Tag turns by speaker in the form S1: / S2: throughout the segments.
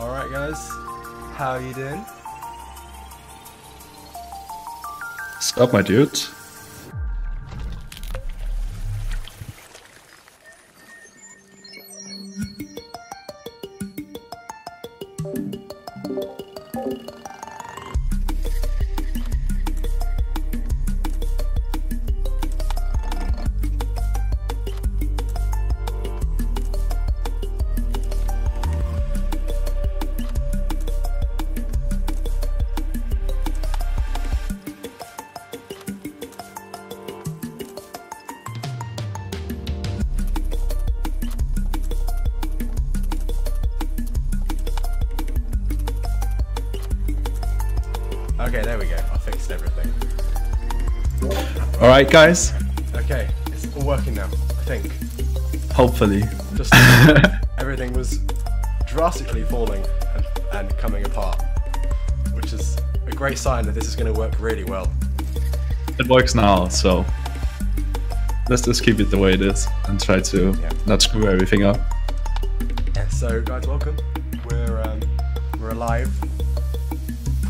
S1: Alright guys, how are you doing?
S2: Stop, my dude.
S1: Okay, there we go. I fixed everything.
S2: Alright, guys.
S1: Okay, it's all working now, I think.
S2: Hopefully.
S1: Just everything was drastically falling and coming apart, which is a great sign that this is going to work really well.
S2: It works now, so let's just keep it the way it is and try to not screw everything up.
S1: Yeah, so guys, welcome. We're alive.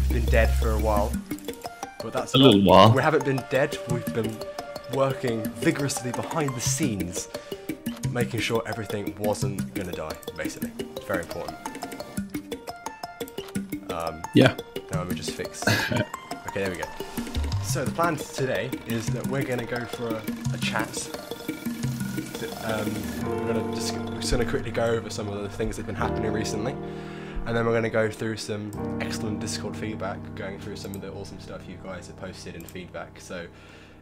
S1: We've been dead for a while, but that's
S2: a little while.
S1: We haven't been dead. We've been working vigorously behind the scenes, making sure everything wasn't gonna die. Basically, it's very important.
S2: Yeah.
S1: Now let me just fix. Okay, there we go. So the plan today is that we're gonna go for a chat. We're just gonna quickly go over some of the things that have been happening recently. And then we're going to go through some excellent Discord feedback, going through some of the awesome stuff you guys have posted in feedback. So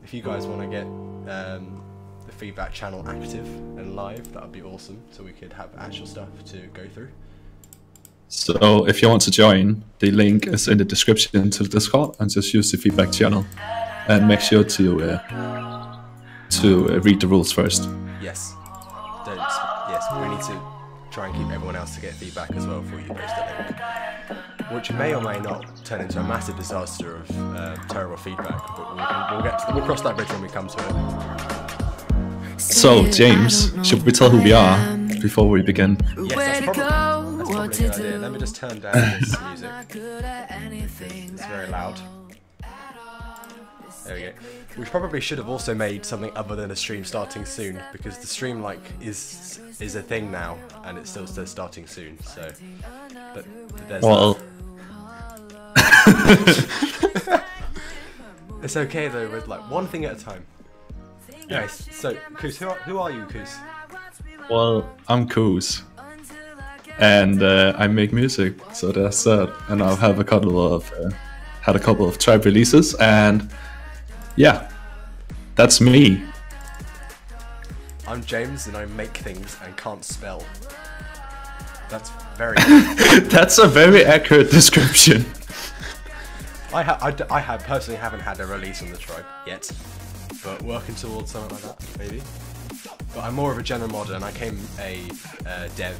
S1: if you guys want to get the feedback channel active and live, that would be awesome, so we could have actual stuff to go through.
S2: So if you want to join, the link is in the description to the Discord, and just use the feedback channel. And make sure to read the rules first.
S1: Yes. Yes, we need to try and keep everyone else to get feedback as well before you post the link, which may or may not turn into a massive disaster of terrible feedback, but we'll cross that bridge when we come to it.
S2: So, James, should we tell who we are before we begin?
S1: Yes, that's probably a good idea. Let me just turn down this music. It's very loud. There we go. We probably should have also made something other than a stream starting soon, because the stream is a thing now, and it still says starting soon. So, but there's it's okay though. With like one thing at a time. Yeah. Nice. So, Koos, who are you, Koos?
S2: Well, I'm Koos, and I make music. So that's that. And I've had a couple of tribe releases, and yeah, that's me.
S1: I'm James, and I make things and can't spell. That's very.
S2: That's a very accurate description.
S1: I personally haven't had a release on the tribe yet, but working towards something like that, maybe. But I'm more of a general modder, and I came a dev.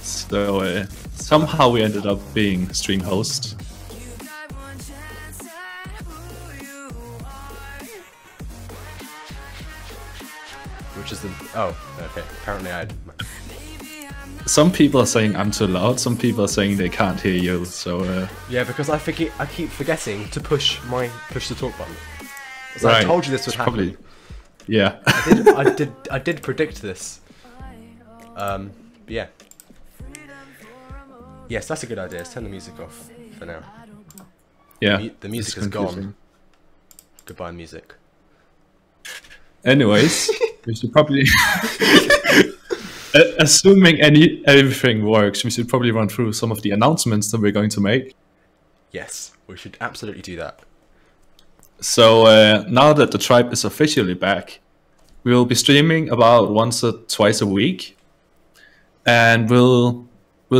S2: So somehow we ended up being stream host.
S1: Which is the okay. Apparently I.
S2: Some people are saying I'm too loud. Some people are saying they can't hear you. So
S1: yeah, because I keep forgetting to push the talk button. So
S2: right.
S1: I told you this would happen.
S2: Probably, yeah.
S1: I did predict this. But yeah. Yes, that's a good idea. Let's turn the music off for now.
S2: Yeah.
S1: The music is gone. Goodbye, music.
S2: Anyways, we should probably, assuming everything works, we should probably run through some of the announcements that we're going to make.
S1: Yes, we should absolutely do that.
S2: So now that the tribe is officially back, we will be streaming about once or twice a week, and we'll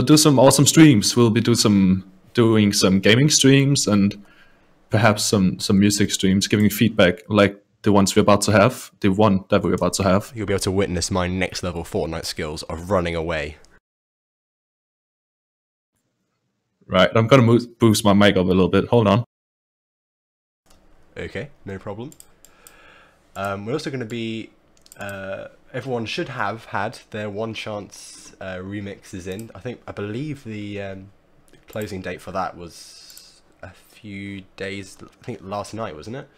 S2: do some awesome streams. We'll be doing some gaming streams and perhaps some music streams, giving feedback like the ones we're about to have, the one that we're about to have.
S1: You'll be able to witness my next level Fortnite skills of running away.
S2: Right, I'm gonna boost my mic up a little bit. Hold on.
S1: Okay, no problem. We're also going to be. Everyone should have had their One Chance remixes in. I believe the closing date for that was a few days. I think last night, wasn't it?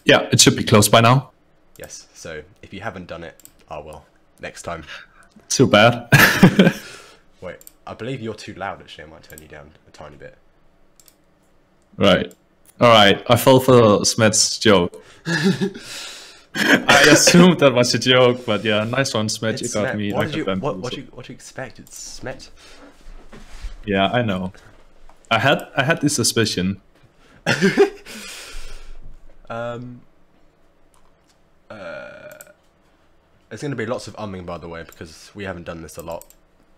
S2: Yeah, it should be close by now.
S1: Yes. So if you haven't done it, oh well, next time.
S2: Too bad.
S1: Wait, I believe you're too loud. Actually, I might turn you down a tiny bit.
S2: Right. All right. I fell for Smed's joke. I assumed that was a joke, but yeah, nice one, Smet. You got me.
S1: What do you expect? It's Smet.
S2: Yeah, I know. I had this suspicion.
S1: There's going to be lots of umming, by the way, because we haven't done this a lot.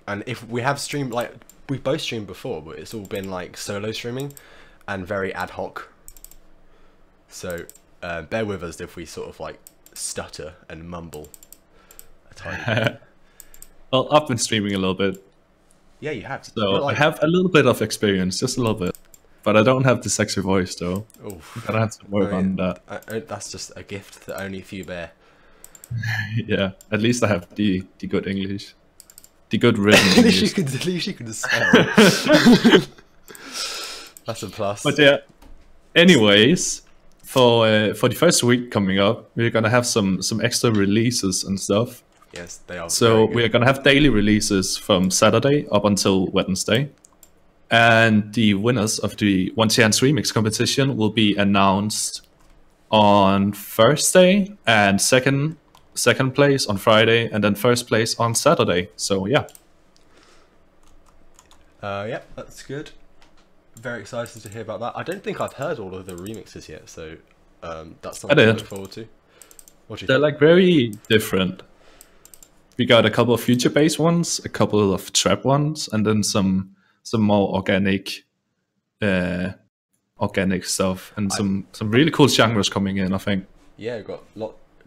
S1: And if we have streamed, like, we've both streamed before, but it's all been, like, solo streaming and very ad hoc. So, bear with us if we sort of, like, stutter and mumble a tiny bit.
S2: Well, I've been streaming a little bit.
S1: Yeah, you have.
S2: So,
S1: like,
S2: I have a little bit of experience, just a little bit. But I don't have the sexy voice, though.
S1: Oof.
S2: I have to work on that.
S1: That's just a gift that only a few bear.
S2: Yeah, at least I have the good English. The good written
S1: At
S2: English.
S1: least you can spell. That's a plus.
S2: But yeah, anyways, for the first week coming up, we're gonna have some extra releases and stuff.
S1: Yes, they are.
S2: So we're gonna have daily releases from Saturday up until Wednesday. And the winners of the One Chance Remix competition will be announced on Thursday, and second place on Friday, and then first place on Saturday. So yeah.
S1: Yeah, that's good. Very excited to hear about that. I don't think I've heard all of the remixes yet, so that's something to look forward to. What do you
S2: They're
S1: think?
S2: like very different. We got a couple of future-based ones, a couple of trap ones, and then some more organic stuff, and some really cool genres coming in, I think.
S1: Yeah, got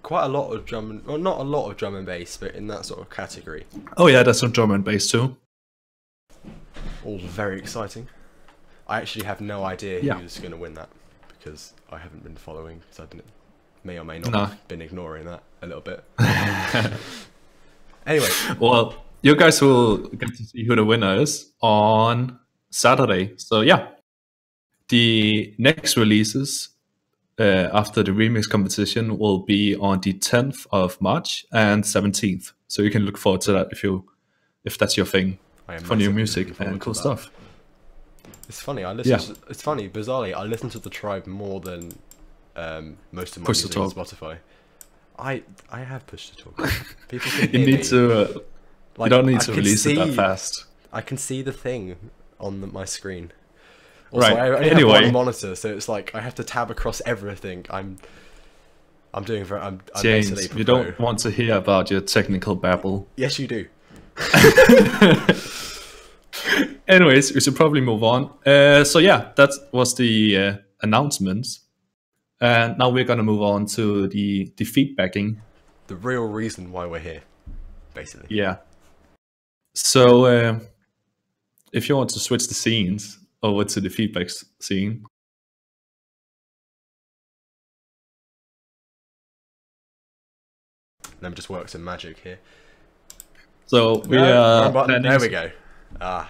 S1: quite a lot of drum and, well, not a lot of drum and bass, but in that sort of category.
S2: Oh yeah, there's some drum and bass too.
S1: All very exciting. I actually have no idea who's going to win that, because I haven't been following, so I may or may not have been ignoring that a little bit. Anyway.
S2: Well, you guys will get to see who the winner is on Saturday. So yeah, the next releases after the remix competition will be on the 10th of March and 17th. So you can look forward to that if that's your thing, for new music and cool stuff.
S1: It's funny. It's funny. Bizarrely, I listen to the Tribe more than most of my music on Spotify. I have Push to Talk. People can hear
S2: you need to. Like, you don't need to release it that fast.
S1: I can see the thing on my screen. Also,
S2: right.
S1: I only
S2: anyway,
S1: have one monitor, so it's like I have to tab across everything. I'm doing very. I'm
S2: James, you don't want to hear about your technical babble.
S1: Yes, you do.
S2: Anyways, we should probably move on. So yeah, that was the announcements, and now we're gonna move on to the feedbacking.
S1: The real reason why we're here, basically.
S2: Yeah. So if you want to switch the scenes over to the feedback scene.
S1: Let me just work some magic here.
S2: So we are planning.
S1: There we go. Ah.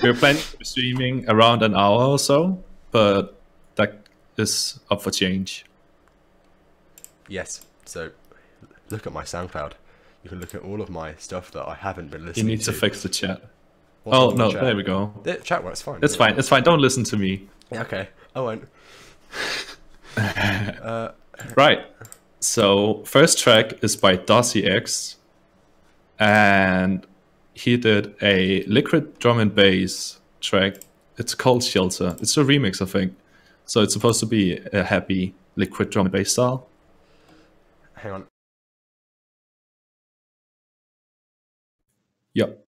S2: We're planning to be streaming around an hour or so, but that is up for change.
S1: Yes. So look at my SoundCloud. You can look at all of my stuff that I haven't been listening to.
S2: You need to fix the chat.
S1: What's
S2: no, there we go.
S1: The chat works fine.
S2: It's fine. It's fine. Don't listen to me.
S1: Yeah, okay, I won't.
S2: Right. So first track is by Dossie X, and he did a liquid drum and bass track. It's called Shelter. It's a remix, I think. So it's supposed to be a happy liquid drum and bass style.
S1: Hang on.
S2: Yep.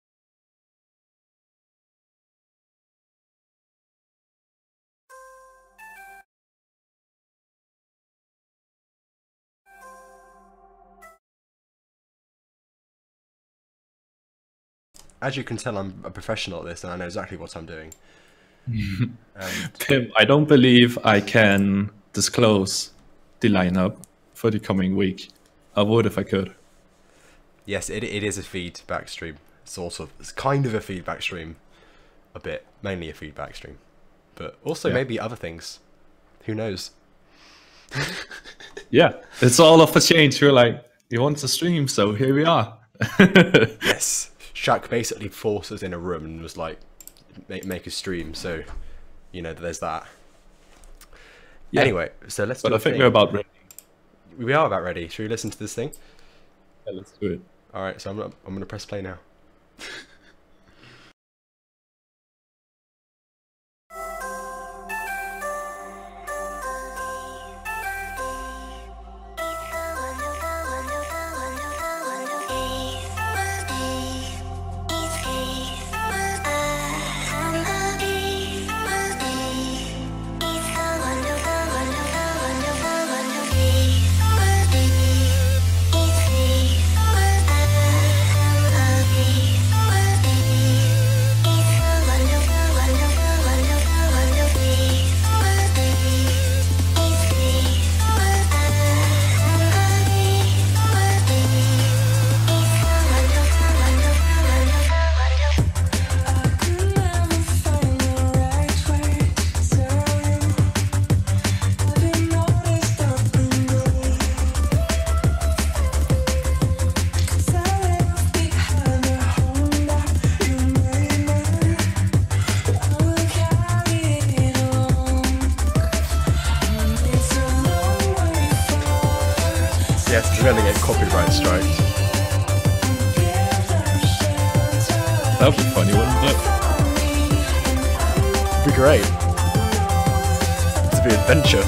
S1: As you can tell, I'm a professional at this, and I know exactly what I'm doing.
S2: Tim, I don't believe I can disclose the lineup for the coming week. I would if I could.
S1: Yes, it is a feedback stream. It's kind of a feedback stream, a bit, mainly a feedback stream, but also maybe other things. Who knows?
S2: Yeah, it's all up for change. We're like, you want to stream, so here we are.
S1: Yes, Shaq basically forced us in a room and was like, make a stream. So, you know, there's that. Yeah. Anyway, so let's.
S2: But I think we're about ready.
S1: We are about ready. Should we listen to this thing?
S2: Yeah, let's do it.
S1: All right, so I'm gonna press play now. Yes, we're gonna get copyright strikes.
S2: That would be funny, wouldn't it?
S1: It'd be great. It'd be an adventure.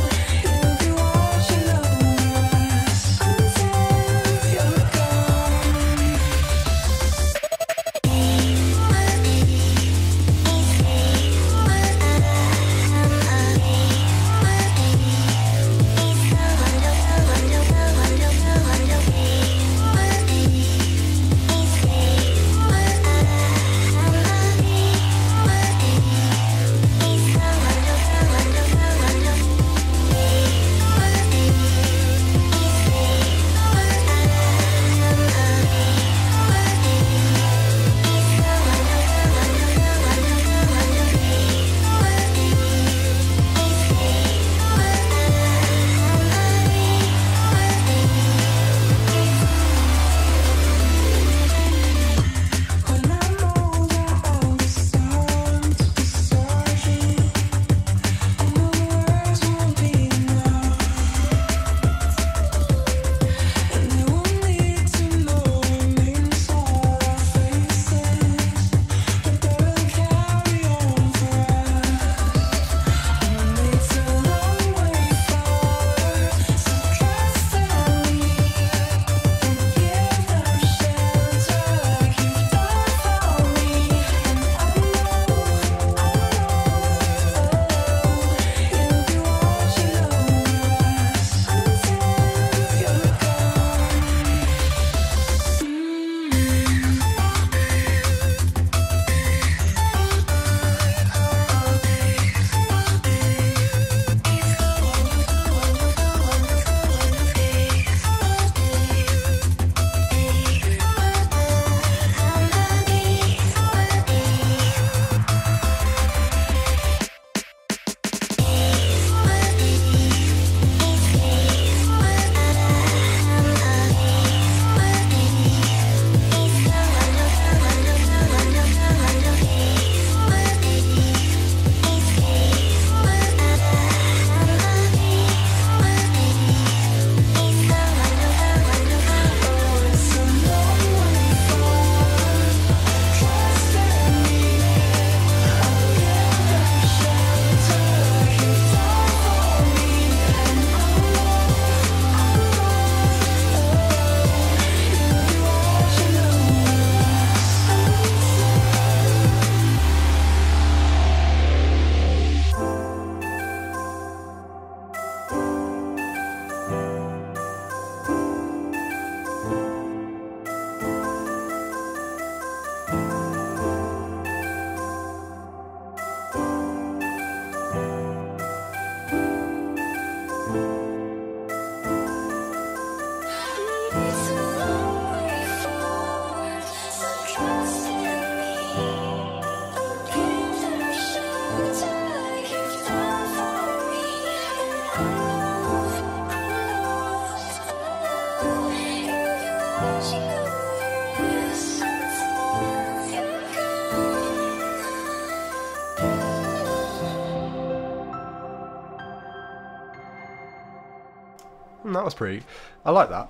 S1: That was pretty. I like that.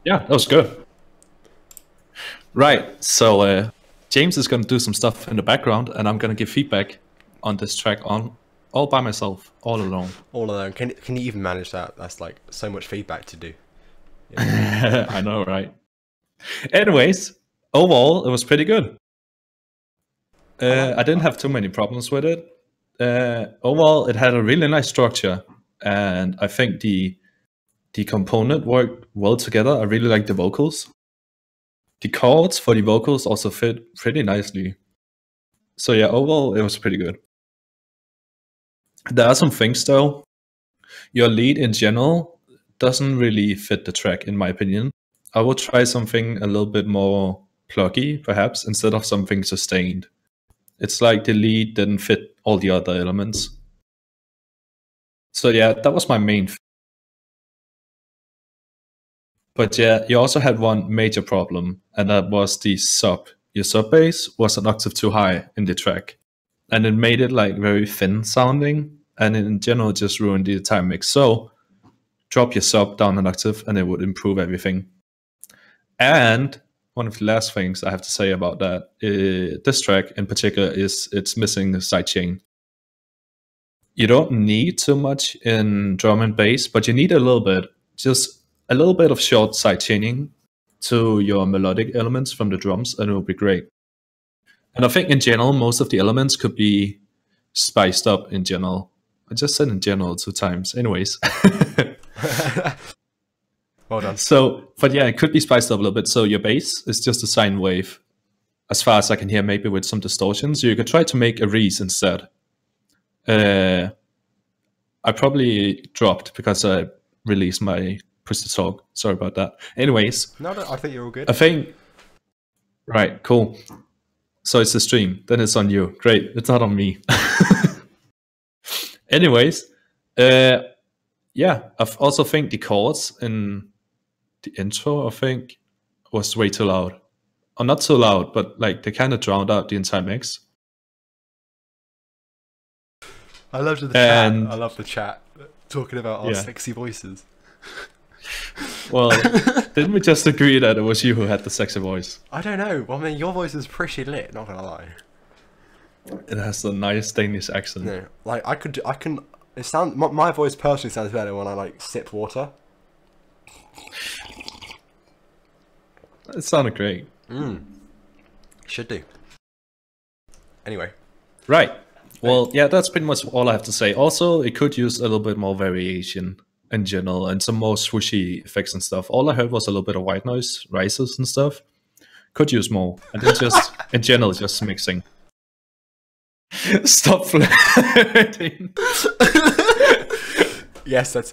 S2: Yeah, that was good. Right, so James is going to do some stuff in the background, and I'm going to give feedback on this track on all by myself, all alone.
S1: All alone. Can you even manage that? That's like so much feedback to do.
S2: I know, right? Anyways, overall, it was pretty good. I didn't have too many problems with it. Overall, it had a really nice structure, and I think the component worked well together. I really like the vocals. The chords for the vocals also fit pretty nicely. So yeah, overall, it was pretty good. There are some things though. Your lead in general doesn't really fit the track, in my opinion. I would try something a little bit more pluggy, perhaps, instead of something sustained. It's like the lead didn't fit all the other elements. So yeah, that was my main. But yeah, you also had one major problem, and that was the sub. Your sub bass was an octave too high in the track, and it made it like very thin sounding, and in general just ruined the time mix. So drop your sub down an octave, and it would improve everything. And one of the last things I have to say about that, this track in particular, is it's missing the sidechain. You don't need too much in drum and bass, but you need a little bit, just a little bit of short sidechaining to your melodic elements from the drums, and it will be great. And I think in general, most of the elements could be spiced up in general. I just said in general 2 times. Anyways.
S1: Well done.
S2: So, but yeah, it could be spiced up a little bit. So your bass is just a sine wave, as far as I can hear, maybe with some distortion. So you could try to make a Reese instead. I probably dropped because I released my push to talk. Sorry about that. Anyways.
S1: No, I think you're all good.
S2: I think. Right, cool. So it's the stream. Then it's on you. Great. It's not on me. Anyways. Yeah, I also think the chords in the intro, I think, was way too loud. Or not so loud, but like they kind of drowned out the entire mix.
S1: I loved the chat. I love the chat talking about our sexy voices.
S2: Well, didn't we just agree that it was you who had the sexy voice?
S1: I don't know. Well, I mean, your voice is pretty lit. Not gonna lie.
S2: It has a nice Danish accent.
S1: No, like I can. It sound. My voice personally sounds better when I like sip water.
S2: It sounded great.
S1: Should do. Anyway.
S2: Right. Well, yeah, that's pretty much all I have to say. Also, it could use a little bit more variation in general and some more swooshy effects and stuff. All I heard was a little bit of white noise, rises and stuff. Could use more. And then just, in general, just mixing. Stop flirting.
S1: Yes, that's...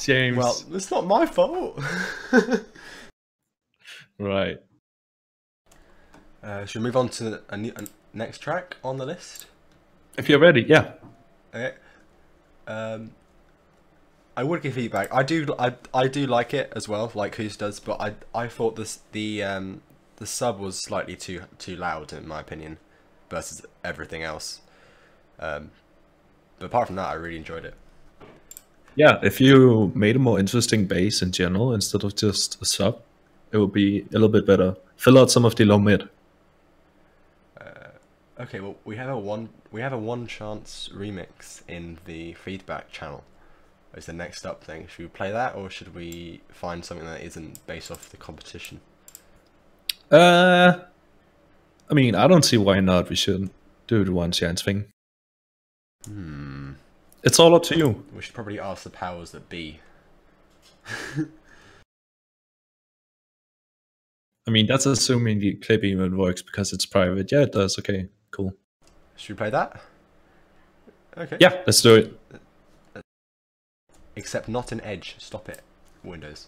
S2: James.
S1: Well, it's not my fault.
S2: Right.
S1: Should we move on to a next track on the list?
S2: If you're ready, yeah.
S1: Okay. I would give feedback. I do like it as well, like Who's does, but I thought the sub was slightly too loud in my opinion, versus everything else. But apart from that, I really enjoyed it.
S2: Yeah, if you made a more interesting bass in general instead of just a sub, it would be a little bit better. Fill out some of the low mid.
S1: Okay, well we have a one chance remix in the feedback channel. Is the next up thing. Should we play that, or should we find something that isn't based off the competition?
S2: I mean, I don't see why not. We should do the one chance thing. It's all up to you.
S1: We should probably ask the powers that be.
S2: I mean, that's assuming the clip even works because it's private. Yeah, it does. Okay, cool.
S1: Should we play that? Okay.
S2: Yeah, let's do it.
S1: Except not in Edge. Stop it, Windows.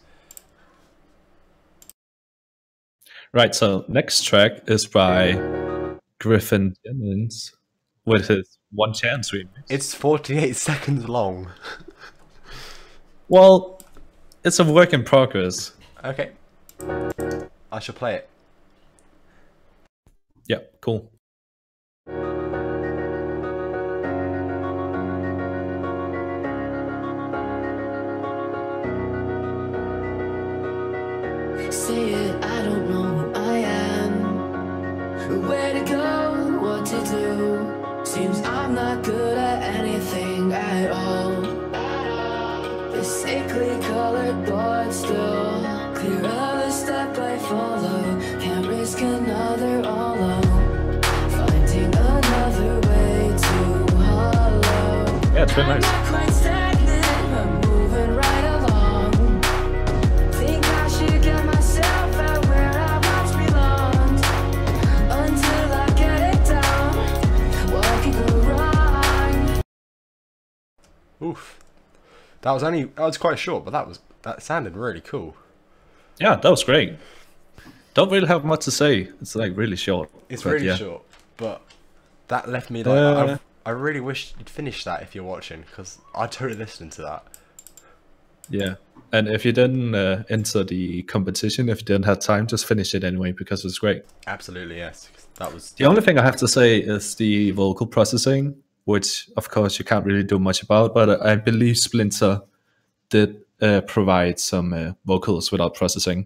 S2: Right, so next track is by Griffin Jennings with his One Chance remix.
S1: It's 48 seconds long.
S2: Well, it's a work in progress.
S1: Okay. I shall play it.
S2: Yeah, cool.
S3: see it, I don't know who I am. Where to go, what to do. Seems I'm not good at anything at all. The sickly colored board still clear of the step I follow. Can't risk another all alone. Finding another way to hollow.
S2: Yeah, it's very nice.
S3: I'm not quite stagnant, but moving right along. Think I should get myself out where I once belonged. Until I get it down, what could go wrong?
S1: Oof. That was quite short, but that sounded really cool.
S2: Yeah, that was great. Don't really have much to say. It's like really short.
S1: It's
S2: but
S1: really
S2: yeah.
S1: short, but that left me like I really wish you'd finish that if you're watching, because I totally listened to that.
S2: Yeah, and if you didn't enter the competition, if you didn't have time, just finish it anyway because it's great.
S1: Absolutely, yes. That was
S2: The only thing I have to say is the vocal processing, which of course you can't really do much about, but I believe Splinter did provide some vocals without processing.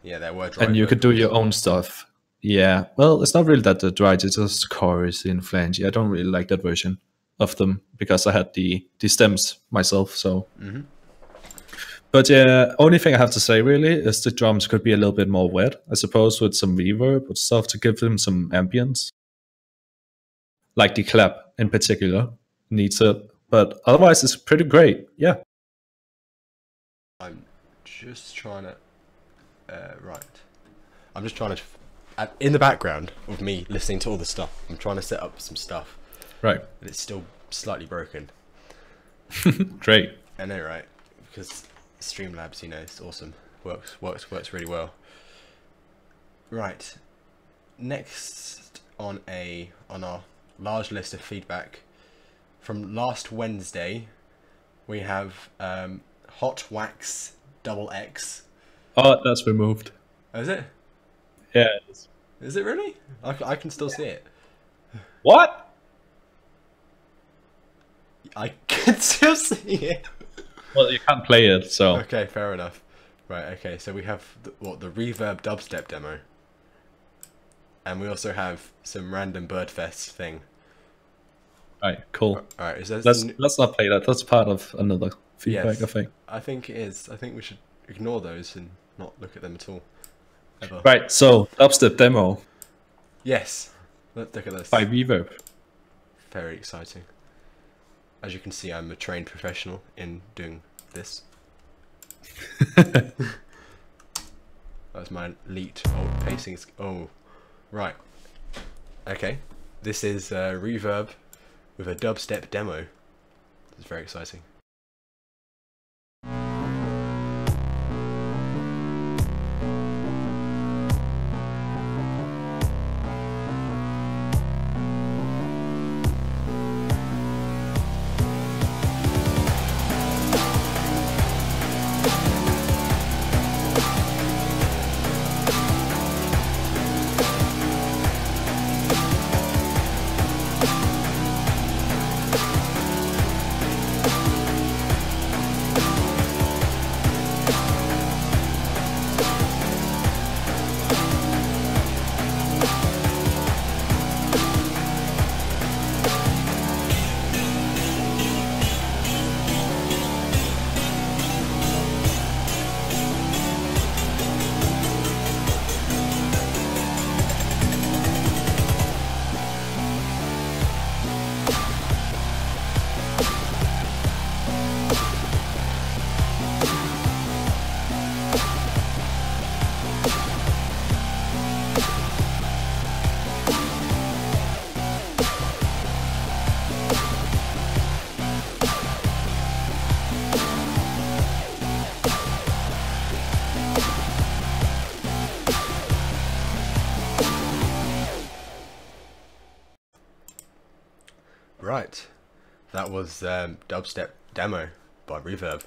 S1: yeah, there were dry
S2: And you could do
S1: vocals.
S2: your own stuff. Yeah, well, it's not really that dry, it's just chorus in flange. I don't really like that version of them because I had the stems myself, so. But yeah, only thing I have to say really is the drums could be a little bit more wet, I suppose, with some reverb and stuff to give them some ambience. Like the clap in particular needs it, but otherwise it's pretty great, yeah.
S1: I'm just trying to right. I'm just trying to in the background of me listening to all the stuff. I'm trying to set up some stuff,
S2: Right,
S1: but it's still slightly broken.
S2: great.
S1: I know, right? Because Streamlabs, you know, it's awesome. Works really well. Right. Next on our large list of feedback from last Wednesday, we have Hot Wax Double X.
S2: Oh, that's removed.
S1: Oh, is it?
S2: Yeah. It is.
S1: Is it really? I can still see it.
S2: What?
S1: I can still see it.
S2: Well, you can't play it, so.
S1: Okay, fair enough. Right, okay, so we have the Reverb dubstep demo. And we also have some random Birdfest thing.
S2: Right, cool.
S1: Alright, is there
S2: Let's not play that. That's part of another feedback,
S1: Yes.
S2: I think.
S1: I think it is. I think we should ignore those and not look at them at all. Ever.
S2: Right, so dubstep demo
S1: Yes. Let's look at this.
S2: by Reverb.
S1: Very exciting. As you can see, I'm a trained professional in doing this. That's my elite pacing. Oh, right. Okay. This is Reverb with a dubstep demo. It's very exciting. Right, that was dubstep demo by Reverb.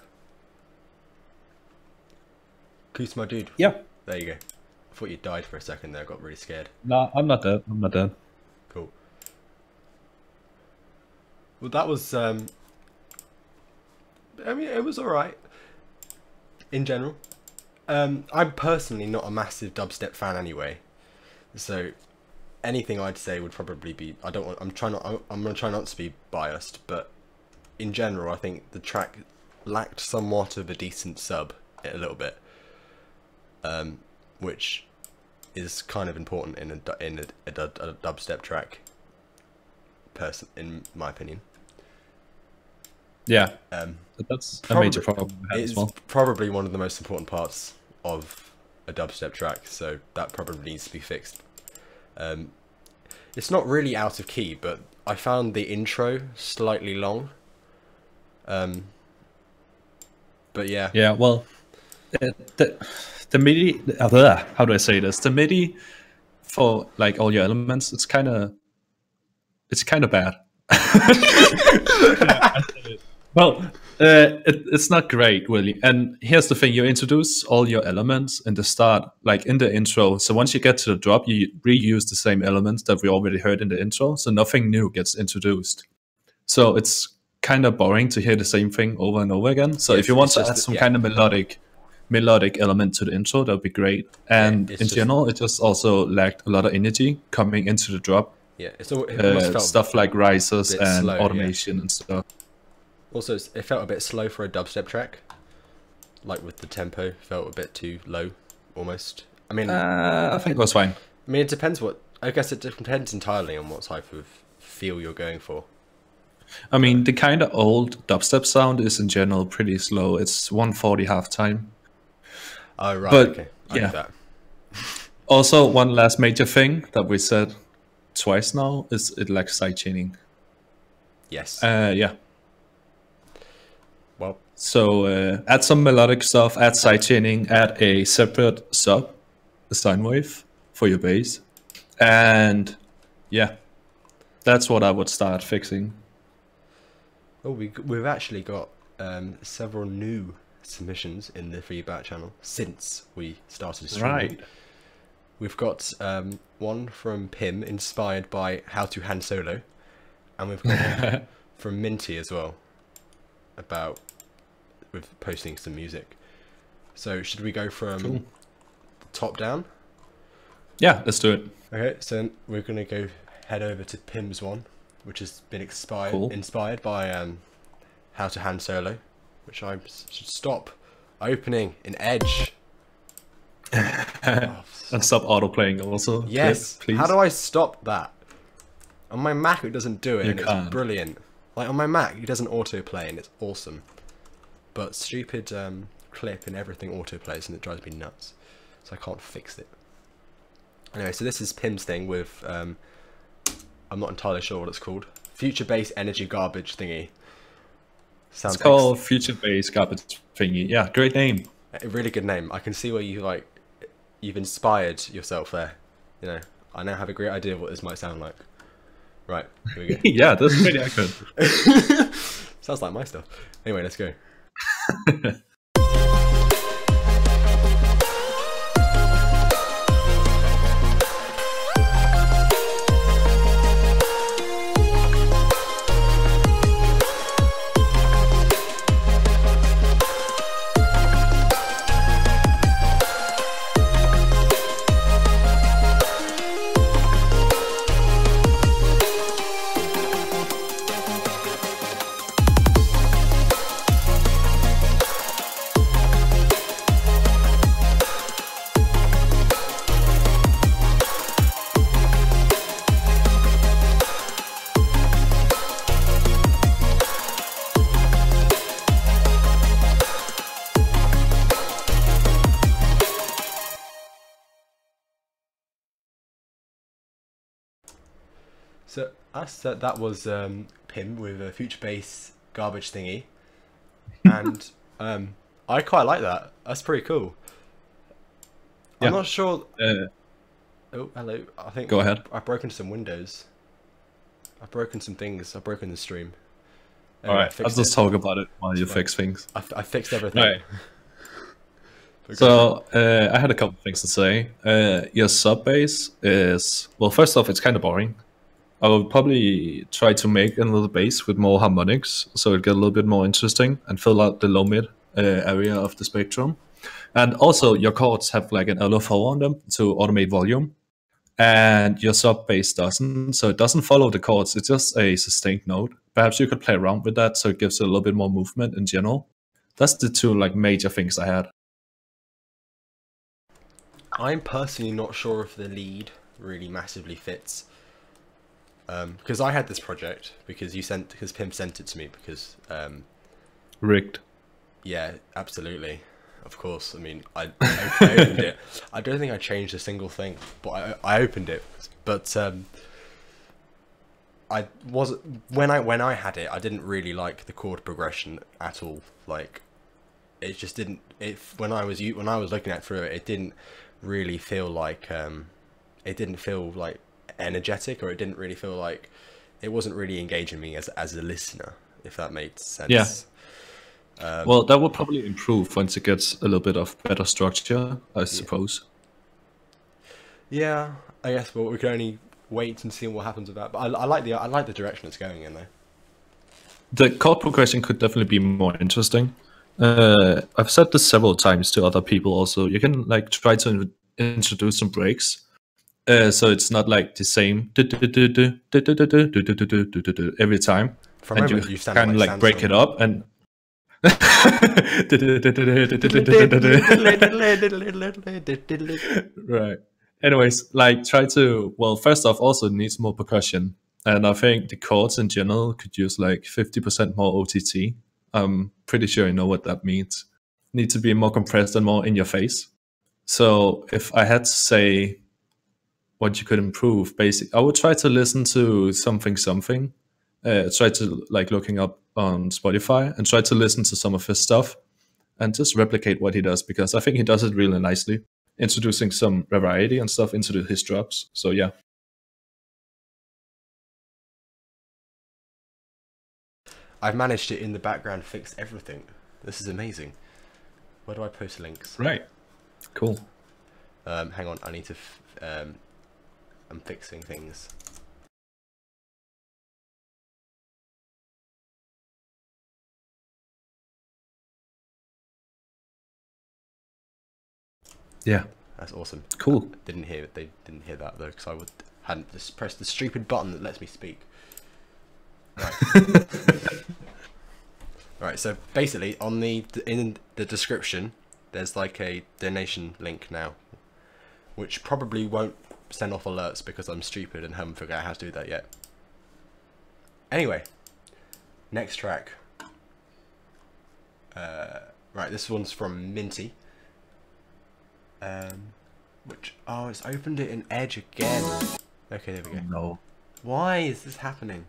S1: Goose, my dude.
S2: Yeah.
S1: There you go. I thought you died for a second there. I got really scared.
S2: No, I'm not dead. I'm not dead.
S1: Cool. Well, that was. I mean, it was all right in general. I'm personally not a massive dubstep fan anyway, so anything I'd say would probably be. I don't want. I'm gonna try not to be biased, but in general, I think the track lacked somewhat of a decent sub a little bit, which is kind of important in a dubstep track. In my opinion.
S2: Yeah, that's a major problem.
S1: It's probably one of the most important parts of a dubstep track, so that probably needs to be fixed. It's not really out of key, but I found the intro slightly long. But yeah.
S2: Yeah, well, the MIDI, how do I say this? The MIDI for like all your elements, it's kind of bad. Well, it's not great, really. And here's the thing: you introduce all your elements in the start, like in the intro. So once you get to the drop, you reuse the same elements that we already heard in the intro. So nothing new gets introduced. So it's kind of boring to hear the same thing over and over again. So if you want to add some kind of melodic element to the intro, that would be great. And in general, it just also lacked a lot of energy coming into the drop.
S1: Yeah, it almost felt
S2: stuff like risers and
S1: slow,
S2: automation and stuff.
S1: Also, it felt a bit slow for a dubstep track. Like with the tempo, felt a bit too low, almost. I mean,
S2: I think it was fine.
S1: I mean, it depends I guess it depends entirely on what type of feel you're going for.
S2: I mean, the kind of old dubstep sound is in general pretty slow. It's 140 halftime.
S1: Oh, right,
S2: but,
S1: okay. I
S2: yeah.
S1: get that.
S2: Also, one last major thing that we said twice now is it lacks sidechaining.
S1: Yes.
S2: Yeah.
S1: Well,
S2: so add some melodic stuff, add sidechaining, add a separate sub, a sine wave for your bass, and yeah, that's what I would start fixing.
S1: Oh, we've actually got several new submissions in the feedback channel since we started streaming.
S2: Right.
S1: We've got one from Pim, inspired by How to Han Solo, and we've got one from Minty as well, with posting some music. So should we go from top down?
S2: Yeah, let's do it.
S1: Okay, so we're gonna head over to Pim's one, which has been inspired by How to Han Solo, which I should stop opening in Edge.
S2: And stop auto-playing also.
S1: Yes,
S2: please.
S1: How do I stop that? On my Mac it doesn't do it,
S2: You
S1: and
S2: can't.
S1: It's brilliant. Like on my Mac it doesn't autoplay and it's awesome. But stupid clip and everything autoplays and it drives me nuts. So I can't fix it. Anyway, so this is Pim's thing with, I'm not entirely sure what it's called. Future Bass Energy Garbage thingy.
S2: It's called Future Bass Garbage Thingy. Yeah, great name.
S1: A really good name. I can see where you've inspired yourself there. You know, I now have a great idea of what this might sound like. Right, here we go.
S2: Yeah, that's pretty accurate.
S1: Sounds like my stuff. Anyway, let's go. So that was Pim with a Future Bass Garbage Thingy, and I quite like that. That's pretty cool.
S2: Yeah.
S1: I'm not sure. Oh, hello. I think
S2: Go ahead.
S1: I've broken some windows. I've broken some things. I've broken the stream.
S2: All right, I'll just talk about it while you fix things.
S1: I fixed everything.
S2: Right. So I had a couple of things to say. Your sub bass is, well, first off, it's kind of boring. I would probably try to make another bass with more harmonics, so it get a little bit more interesting and fill out the low mid area of the spectrum. And also your chords have like an LFO on them to automate volume, and your sub bass doesn't. So it doesn't follow the chords. It's just a sustained note. Perhaps you could play around with that so it gives it a little bit more movement in general. That's the two like major things I had.
S1: I'm personally not sure if the lead really massively fits. Because I had this project because Pim sent it to me because
S2: Rigged.
S1: yeah, absolutely, of course. I mean, I opened it. I don't think I changed a single thing, but I opened it. But when I had it, I didn't really like the chord progression at all. Like, it just didn't. When I was looking at through it, it didn't really feel like energetic, or it didn't really feel like it wasn't really engaging me as a listener, if that made sense.
S2: Yeah. Well, that will probably improve once it gets a little bit of better structure, I suppose.
S1: Yeah, I guess. Well, we can only wait and see what happens with that. But I like the direction it's going in, though.
S2: The chord progression could definitely be more interesting. I've said this several times to other people. Also, you can like try to introduce some breaks. So it's not like the same every time.
S1: From
S2: and you can like break it up and right. Anyways, like try to, well, first off, also needs more percussion. And I think the chords in general could use like 50% more OTT. I'm pretty sure you know what that means. Need to be more compressed and more in your face. So if I had to say what you could improve, basically, I would try to listen to something. Try to like looking up on Spotify and try to listen to some of his stuff and just replicate what he does, because I think he does it really nicely, introducing some variety and stuff into his drops. So yeah.
S1: I've managed to, in the background, fix everything. This is amazing. Where do I post links?
S2: Right. Cool.
S1: Hang on, I need to... I'm fixing things.
S2: Yeah.
S1: That's awesome.
S2: Cool.
S1: They didn't hear that though, because I hadn't just pressed the stupid button that lets me speak. Right. Right. So basically, in the description, there's like a donation link now, which probably won't send off alerts because I'm stupid and haven't figured out how to do that yet. Anyway, next track. Right, this one's from Minty. It's opened it in Edge again. Okay, there we go.
S2: No.
S1: Why is this happening?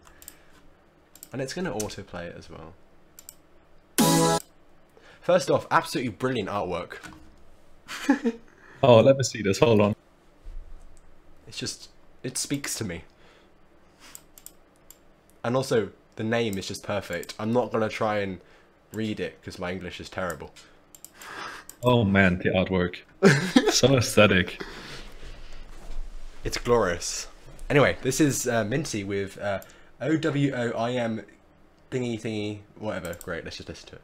S1: And it's going to autoplay it as well. First off, absolutely brilliant artwork.
S2: Oh, let me see this. Hold on.
S1: It's just, it speaks to me. And also, the name is just perfect. I'm not going to try and read it because my English is terrible.
S2: Oh man, the artwork. So aesthetic.
S1: It's glorious. Anyway, this is Minty with OWOIM thingy thingy, whatever. Great, let's just listen to it.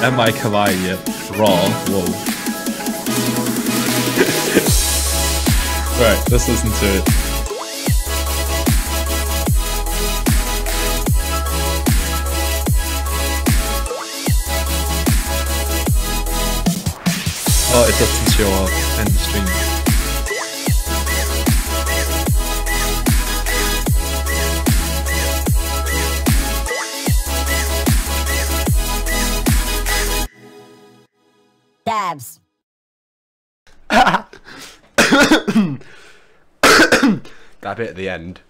S2: Am I kawaii yet? Raw. Whoa. Right, let's listen to it. Oh, it doesn't show up in the stream.
S4: Dabs.
S1: That bit at the end.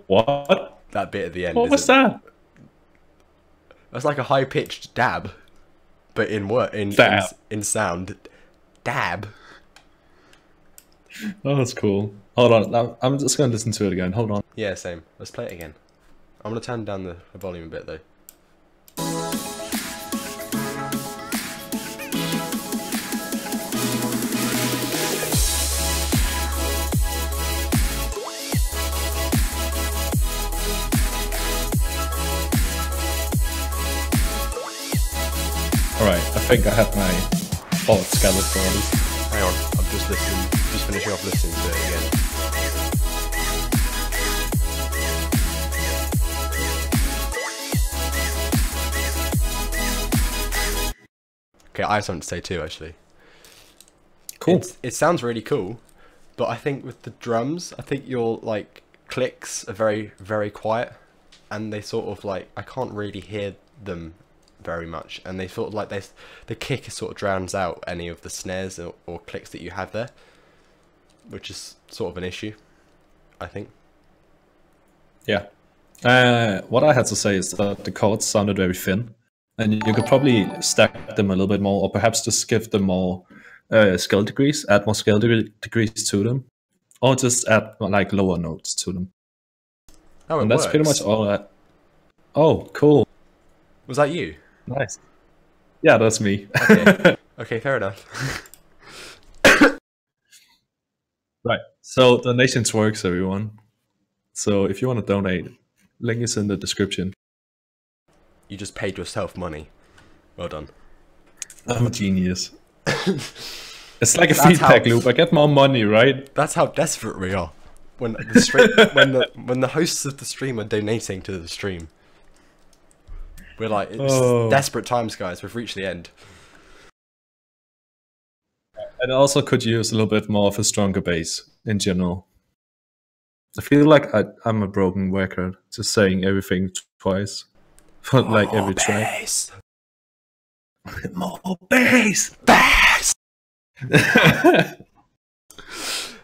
S2: What?
S1: That bit at the end.
S2: What was that?
S1: That's like a high-pitched dab, but in sound. Dab.
S2: Oh, that's cool. Hold on, I'm just gonna listen to it again. Hold on.
S1: Yeah, same. Let's play it again. I'm gonna turn down the volume a bit though.
S2: think I had my thoughts gathered for this.
S1: Hang on, I'm just finishing off listening to it again. Okay, I have something to say too, actually.
S2: Cool.
S1: It sounds really cool, but I think with the drums, I think your like clicks are very, very quiet, and they sort of like, I can't really hear them very much, and they sort of like the kick sort of drowns out any of the snares or clicks that you have there, which is sort of an issue, I think.
S2: Yeah. What I had to say is that the chords sounded very thin, and you could probably stack them a little bit more, or perhaps just give them more scale degrees, add more scale degrees to them, or just add like lower notes to them.
S1: Oh,
S2: and that's pretty much all that. Oh, cool.
S1: Was that you?
S2: Nice. Yeah, that's me.
S1: Okay, okay, fair enough.
S2: Right. So donations works, everyone. So if you want to donate, link is in the description.
S1: You just paid yourself money. Well done.
S2: I'm a genius. It's like a feedback loop. I get more money, right?
S1: That's how desperate we are. When the stream, when the hosts of the stream are donating to the stream, we're like, it's desperate times, guys. We've reached the end.
S2: And also could use a little bit more of a stronger bass in general. I feel like I'm a broken record, just saying everything twice for like every track. More bass, bass.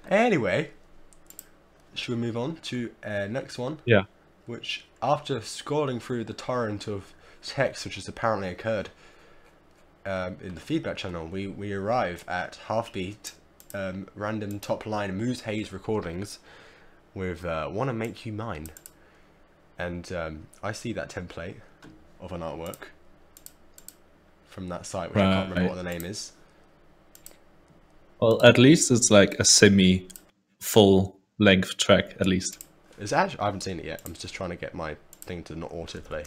S1: Anyway, should we move on to next one?
S2: Yeah.
S1: Which, after scrolling through the torrent of text which has apparently occurred in the feedback channel, we arrive at Halfbeat random top line Moose Hayes recordings with "Wanna Make You Mine," and I see that template of an artwork from that site, which I can't remember what the name is.
S2: Well, at least it's like a semi-full length track, at least.
S1: It's actually, I haven't seen it yet. I'm just trying to get my thing to not autoplay.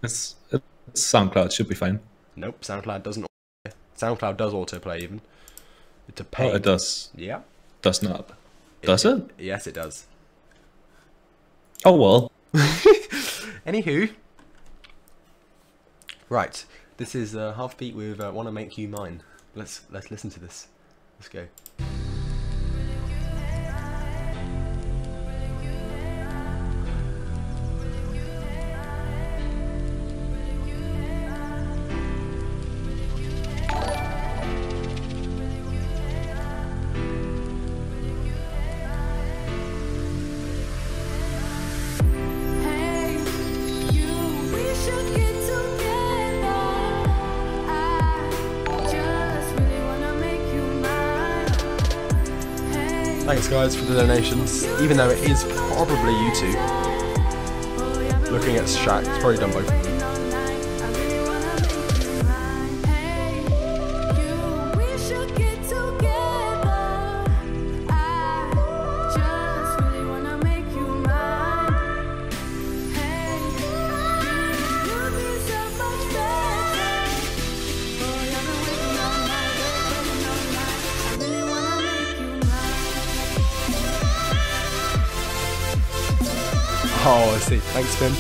S2: It's SoundCloud, should be fine.
S1: Nope, SoundCloud doesn't. SoundCloud does autoplay even. It's a pain.
S2: Oh, it does.
S1: Yeah.
S2: Does not. Does it?
S1: Yes, it does.
S2: Oh well.
S1: Anywho. Right. This is Halfbeat with "Wanna Make You Mine." Let's listen to this. Let's go. Thanks guys for the donations, even though it is probably you two. Looking at Shaq, it's probably done both of them. Oh, I see. Thanks, Finn.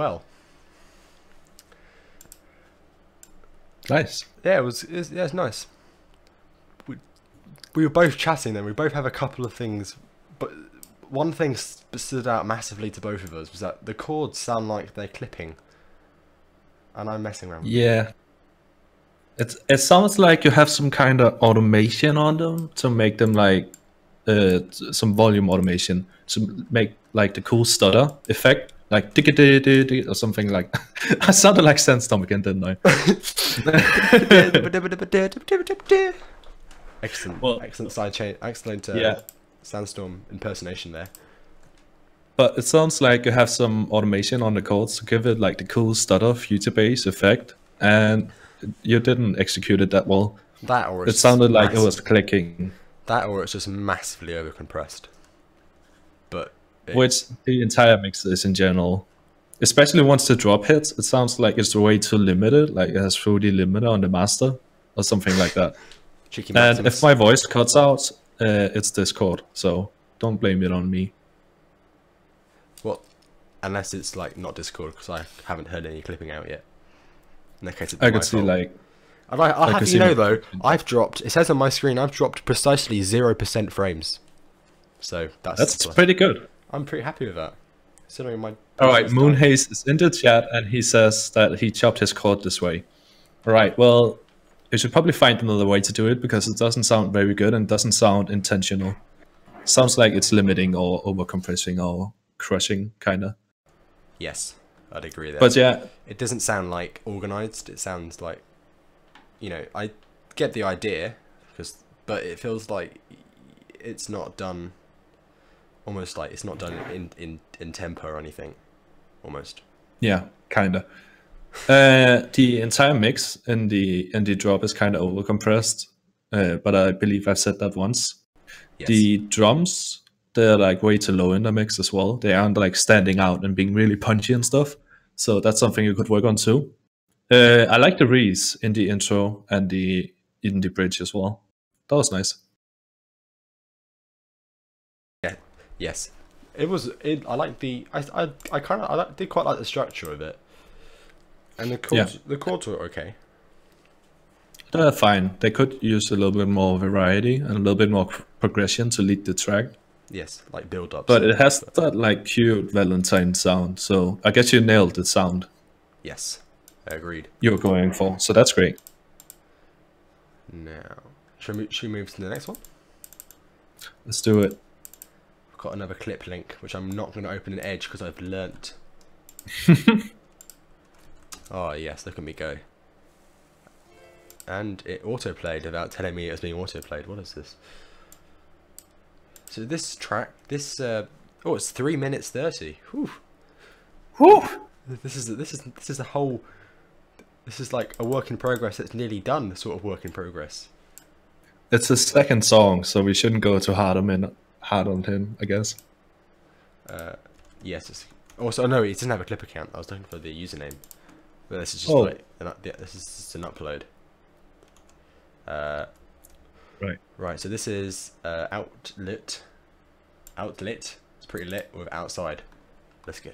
S1: well.
S2: Nice.
S1: Yeah, it was nice. We were both chatting then. We both have a couple of things, but one thing stood out massively to both of us was that the chords sound like they're clipping, and I'm messing around with
S2: Yeah. It sounds like you have some kind of automation on them to make them like some volume automation to make like the cool stutter effect, like digga or something like. I sounded like Sandstorm again, didn't I?
S1: Excellent,
S2: Well,
S1: excellent side chain, excellent
S2: yeah.
S1: Sandstorm impersonation there.
S2: But it sounds like you have some automation on the chords to give it like the cool stutter future bass effect, and you didn't execute it that well.
S1: That or
S2: It sounded like it was clicking.
S1: That or it's just massively overcompressed. But
S2: Which the entire mix is in general. Especially once the drop hits, it sounds like it's way too limited, like it has Fruity limiter on the master or something like that.
S1: Cheeky
S2: And
S1: Maximus.
S2: if my voice cuts out, it's Discord, so don't blame it on me.
S1: Well, unless it's like not Discord, because I haven't heard any clipping out yet. In that case, it's
S2: I
S1: my
S2: could see
S1: fault.
S2: like
S1: I'll have
S2: could
S1: you
S2: see
S1: know
S2: my-
S1: though, I've dropped. It says on my screen I've dropped precisely 0% frames. So
S2: that's pretty good.
S1: I'm pretty happy with that. Considering my.
S2: All right,
S1: PC's
S2: Moon
S1: dying.
S2: Haze is in the chat and he says that he chopped his chord this way. All right, well, you should probably find another way to do it because it doesn't sound very good and doesn't sound intentional. Sounds like it's limiting or overcompressing or crushing, kind of.
S1: Yes, I'd agree there.
S2: But yeah,
S1: It doesn't sound like organized. It sounds like, I get the idea, but it feels like it's not done. Almost like it's not done in tempo or anything. Almost.
S2: yeah, kind of. The entire mix in the drop is kind of overcompressed, but I believe I've said that once.
S1: Yes.
S2: The drums, they're like way too low in the mix as well. They aren't like standing out and being really punchy and stuff. So that's something you could work on too. I like the rees in the intro and in the bridge as well. That was nice.
S1: Yeah. Yes. It was. I like the. Did quite like the structure of it. And the chords.
S2: Yeah.
S1: The chords were okay.
S2: They're fine. They could use a little bit more variety and a little bit more progression to lead the track.
S1: Yes, like build up.
S2: But it has that like cute Valentine sound. So I guess you nailed the sound
S1: Yes, I agreed.
S2: you were going for. So that's great.
S1: Now, should we move to the next one?
S2: Let's do it.
S1: I've got another clip link, which I'm not going to open in Edge because I've learnt. Oh yes, look at me go. And it autoplayed without telling me it was being autoplayed. What is this? So this track, it's 3 minutes 30. Whew.
S2: Whew.
S1: This is a whole. This is like a work in progress that's nearly done. The sort of work in progress.
S2: It's his second song, so we shouldn't go too hard on him, I guess.
S1: Yes. Also, no, he doesn't have a clip account. I was looking for the username. But this is just this is just an upload.
S2: Right.
S1: Right. So this is outlet. Outlet. It's pretty lit with outside. Let's go.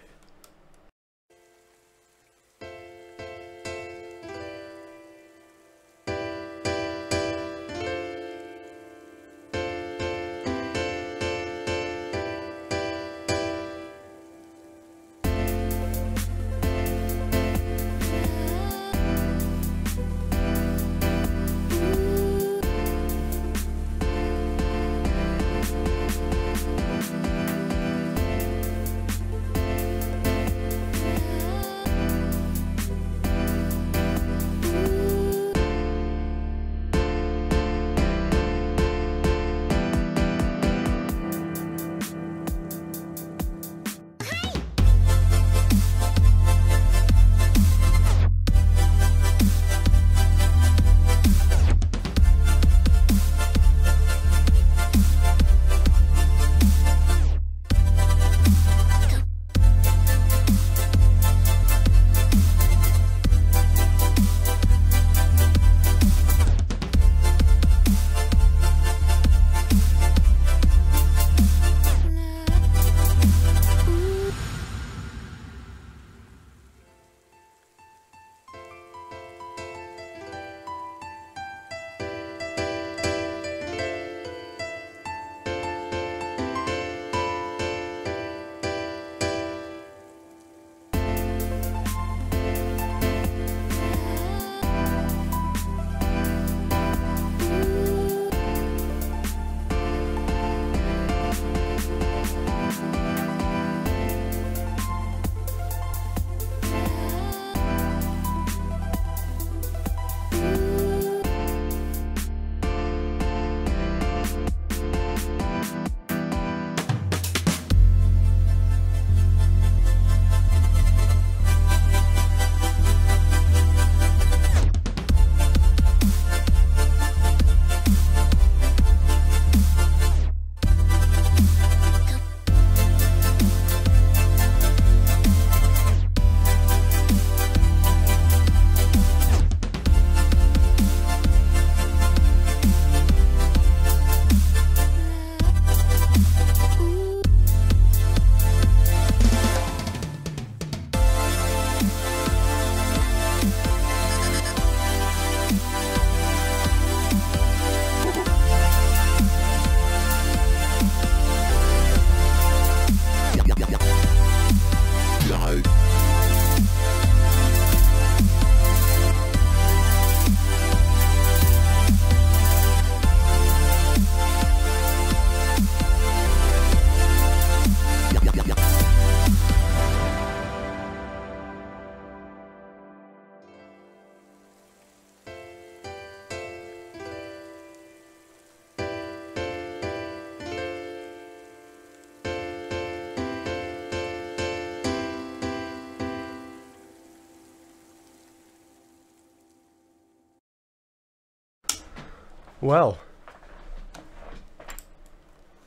S1: Well,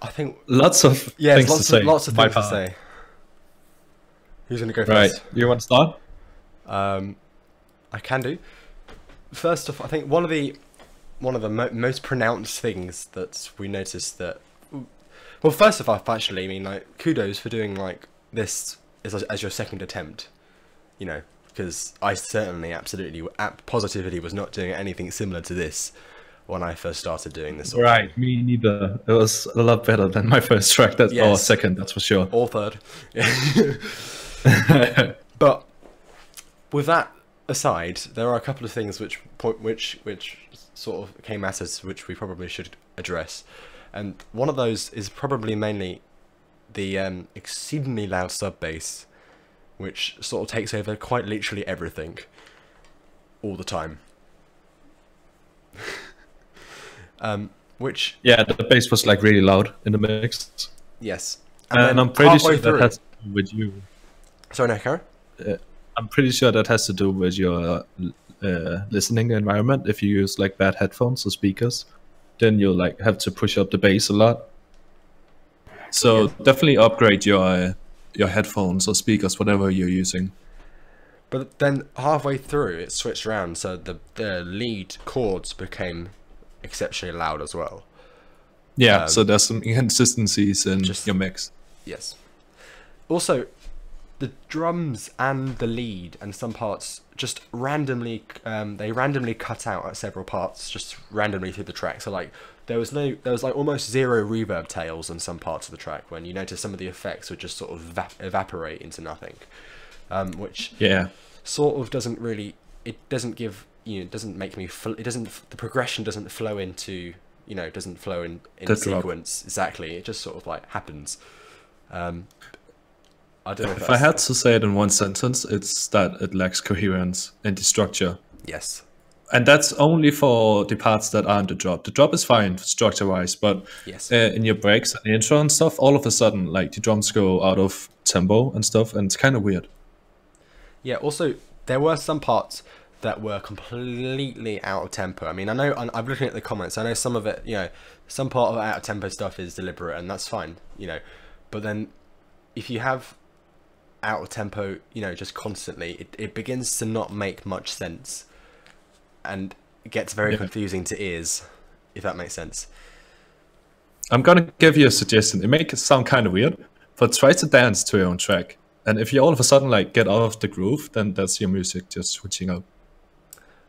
S1: I think
S2: Lots of things to say.
S1: Lots of
S2: by
S1: things to
S2: far.
S1: say. Who's gonna go
S2: Right,
S1: first?
S2: you want to start?
S1: I can do. First off, I think one of the most pronounced things that we noticed that. Well, first of all, actually, I mean, like, kudos for doing like this as your second attempt. You know, because I certainly, absolutely, positively was not doing anything similar to this when I first started doing this. Sort of
S2: Right,
S1: thing.
S2: me neither. It was a lot better than my first track, or
S1: Yes.
S2: second, that's for sure.
S1: Or third. But with that aside, there are a couple of things which sort of came at us, which we probably should address, and one of those is probably mainly the exceedingly loud sub bass, which sort of takes over quite literally everything, all the time. Which
S2: Yeah, the bass was like really loud in the mix.
S1: yes,
S2: And
S1: then
S2: I'm pretty
S1: halfway
S2: sure
S1: through-
S2: that has to do with you.
S1: Sorry, no, Karen?
S2: I'm pretty sure that has to do with your listening environment. If you use like bad headphones or speakers, then you'll like have to push up the bass a lot. So definitely upgrade your headphones or speakers, whatever you're using.
S1: But then halfway through, it switched around, so the lead chords became exceptionally loud as well.
S2: Yeah, so there's some inconsistencies in your mix.
S1: Yes. Also, the drums and the lead and some parts just randomly, they randomly cut out at several parts, just randomly through the track. So like, there was like almost zero reverb tails on some parts of the track, when you notice some of the effects would just sort of evaporate into nothing. Which sort of doesn't really, it doesn't give, you know, it doesn't make me, the progression doesn't flow into, you know, doesn't flow in sequence. Exactly, it just sort of like happens. I don't know
S2: if I had to say it in one sentence, it's that it lacks coherence in the structure.
S1: Yes.
S2: And that's only for the parts that aren't the drop. The drop is fine structure-wise, but in your breaks and intro and stuff, all of a sudden, like, the drums go out of tempo and stuff, and it's kind of weird.
S1: Yeah, also, there were some parts that were completely out of tempo. I mean, I know, I'm looking at the comments, I know some of it, you know, some part of out of tempo stuff is deliberate, and that's fine, you know, but then if you have out of tempo, you know, just constantly, it begins to not make much sense, and it gets very confusing to ears, if that makes sense.
S2: I'm gonna give you a suggestion. It makes it sound kind of weird, but try to dance to your own track. And if you all of a sudden like get out of the groove, then that's your music just switching up.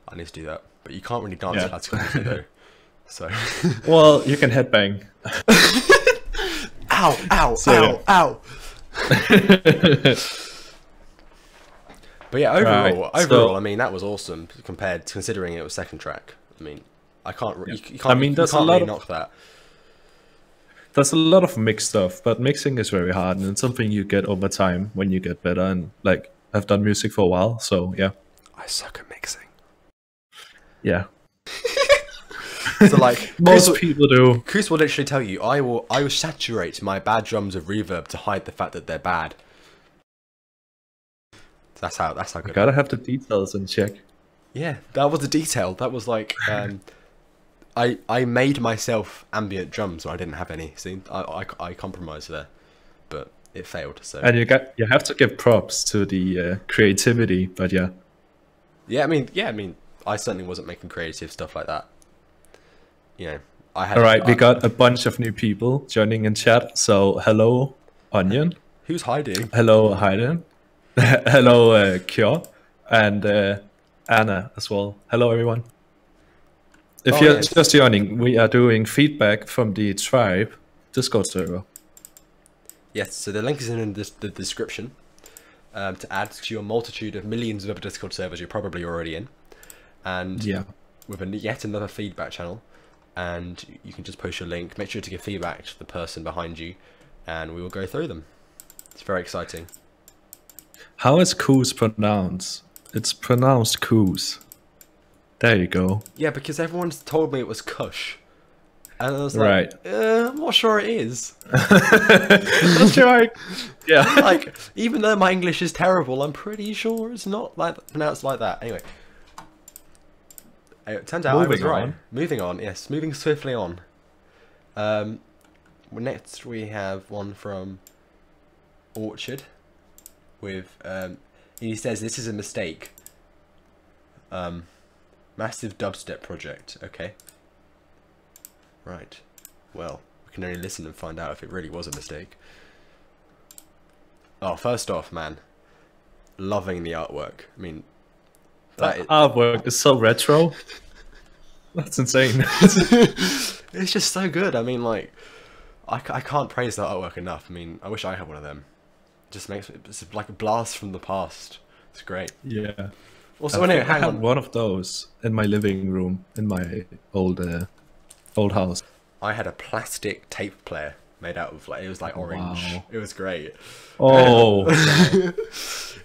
S1: I need to do that, but you can't really dance classical music though. So.
S2: Well, you can headbang.
S1: Ow! Ow!
S2: So,
S1: ow! Ow! But yeah, overall, I mean, that was awesome considering it was second track. I mean, you can't really knock that.
S2: There's a lot of mix stuff, but mixing is very hard, and it's something you get over time when you get better and like have done music for a while. So yeah,
S1: I suck at mixing.
S2: Yeah.
S1: So like
S2: most people do.
S1: Chris will literally tell you, I will saturate my bad drums with reverb to hide the fact that they're bad. That's how good.
S2: You gotta have the details in check.
S1: Yeah, that was the detail. That was like, I made myself ambient drums when I didn't have any. See, I compromised there, but it failed. So.
S2: And you have to give props to the creativity, but yeah.
S1: Yeah, I mean, I certainly wasn't making creative stuff like that. You know, I had.
S2: All right, we got a bunch of new people joining in chat. So hello, Onion.
S1: Who's hiding?
S2: Hello, Hayden. Hello, Kjør, and Anna as well. Hello, everyone. If you're just joining, we are doing feedback from the Tribe Discord server.
S1: Yes, so the link is in the description to add to your multitude of millions of other Discord servers you're probably already in. And with yet another feedback channel. And you can just post your link. Make sure to give feedback to the person behind you, and we will go through them. It's very exciting.
S2: How is Koos pronounced? It's pronounced Koos. There you go.
S1: Yeah, because everyone's told me it was Kush. And I was like, I'm not sure it is.
S2: That's right. Yeah.
S1: Like, even though my English is terrible, I'm pretty sure it's not like pronounced like that. Anyway. It turns out I was
S2: Moving
S1: right.
S2: on.
S1: Moving on, yes, moving swiftly on. Next we have one from Orchard with he says this is a mistake. Massive dubstep project. Okay. Right. Well, we can only listen and find out if it really was a mistake. Oh, first off, man, loving the artwork. I mean, that
S2: That artwork is so retro. That's insane.
S1: it's just so good. I mean, like, I can't praise that artwork enough. I mean, I wish I had one of them. It just makes it's like a blast from the past. It's great.
S2: Yeah.
S1: Also,
S2: I
S1: anyway,
S2: think I
S1: hang
S2: had
S1: on.
S2: one of those in my living room in my old house.
S1: I had a plastic tape player made out of like it was like orange.
S2: Wow.
S1: It was great.
S2: Oh,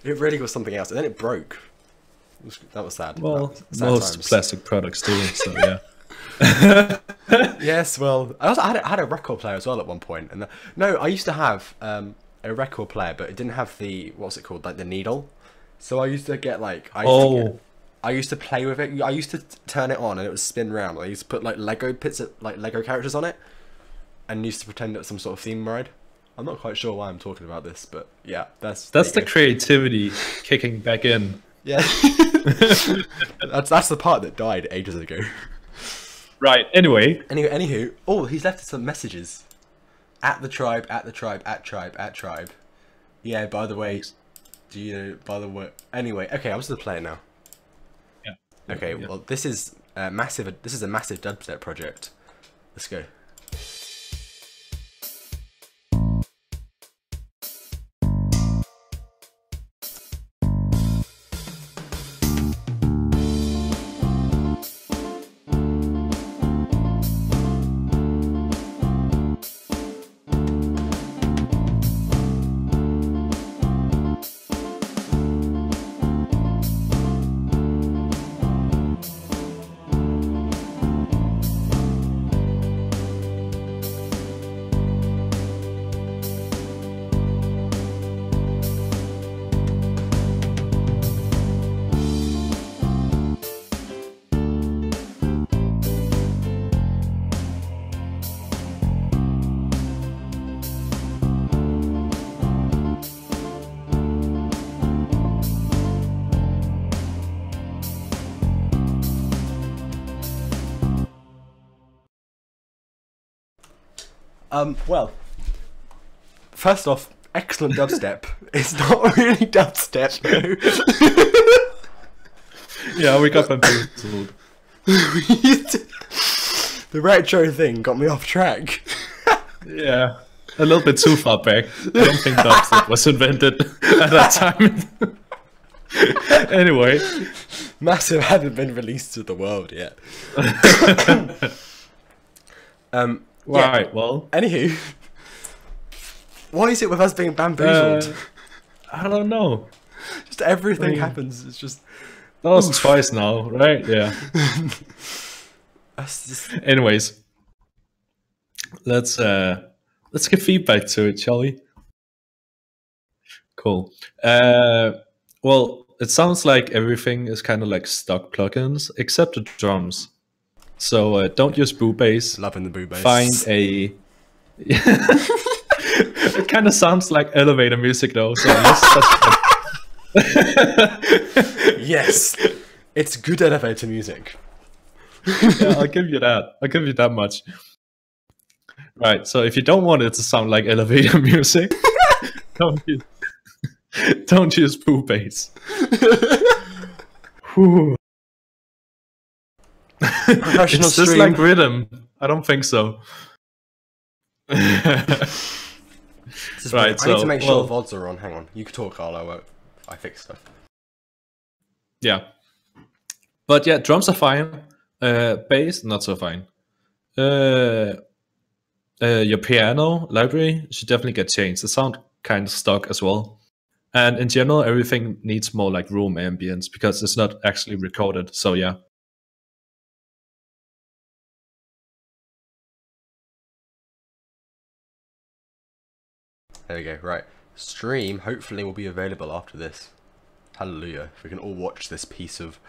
S1: It really was something else, and then it broke. That was sad.
S2: well,
S1: Sad
S2: most
S1: times.
S2: plastic products do. So yeah.
S1: Yes, well, I had a record player as well at one point, and no, I used to have a record player, but it didn't have the what's it called, like the needle. So I used to get like I used to play with it. I used to turn it on and it would spin round. I used to put like Lego bits of like Lego characters on it, and used to pretend it was some sort of theme ride. I'm not quite sure why I'm talking about this, but yeah, that's
S2: That's
S1: there
S2: the
S1: you go.
S2: creativity kicking back in.
S1: Yeah. that's the part that died ages ago.
S2: Right. Anyway.
S1: Anywho, oh, he's left us some messages. At the tribe, at the tribe, at tribe, at tribe. Yeah, by the way, do you know, by the way, anyway, okay, I'm just gonna play it now.
S2: Yeah.
S1: Okay,
S2: Yeah.
S1: well, this is a massive dubstep project. Let's go. Well, first off, excellent dubstep. It's not really dubstep, though.
S2: Yeah, we got bamboozled.
S1: The retro thing got me off track.
S2: Yeah, a little bit too far back. I don't think dubstep was invented at that time. Anyway,
S1: Massive hadn't been released to the world yet.
S2: right. Well,
S1: Anywho, why is it with us being bamboozled?
S2: I don't know.
S1: Just everything
S2: mean-
S1: happens. It's just.
S2: That was twice now, right? Yeah.
S1: Us just
S2: Anyways, let's give feedback to it, shall we? Cool. Well, it sounds like everything is kind of like stock plugins except the drums. So don't use boo bass.
S1: loving the boo bass.
S2: Find a. It kind of sounds like elevator music though. So
S1: Yes, it's good elevator music.
S2: yeah, I'll give you that. I'll give you that much. Right. So if you don't want it to sound like elevator music, don't use boo bass. Whew.
S1: Professional
S2: Is this
S1: stream.
S2: like rhythm? I don't think so.
S1: This is
S2: Right,
S1: brilliant. I need
S2: so,
S1: to make sure
S2: well-
S1: VODs are on. Hang on. You can talk, Carl. I fix stuff.
S2: Yeah. But yeah, drums are fine. Bass, not so fine. Your piano library should definitely get changed. The sound kind of stuck as well. And in general, everything needs more like room ambience because it's not actually recorded. So yeah.
S1: There we go. Right. Stream hopefully will be available after this. Hallelujah. If we can all watch this piece of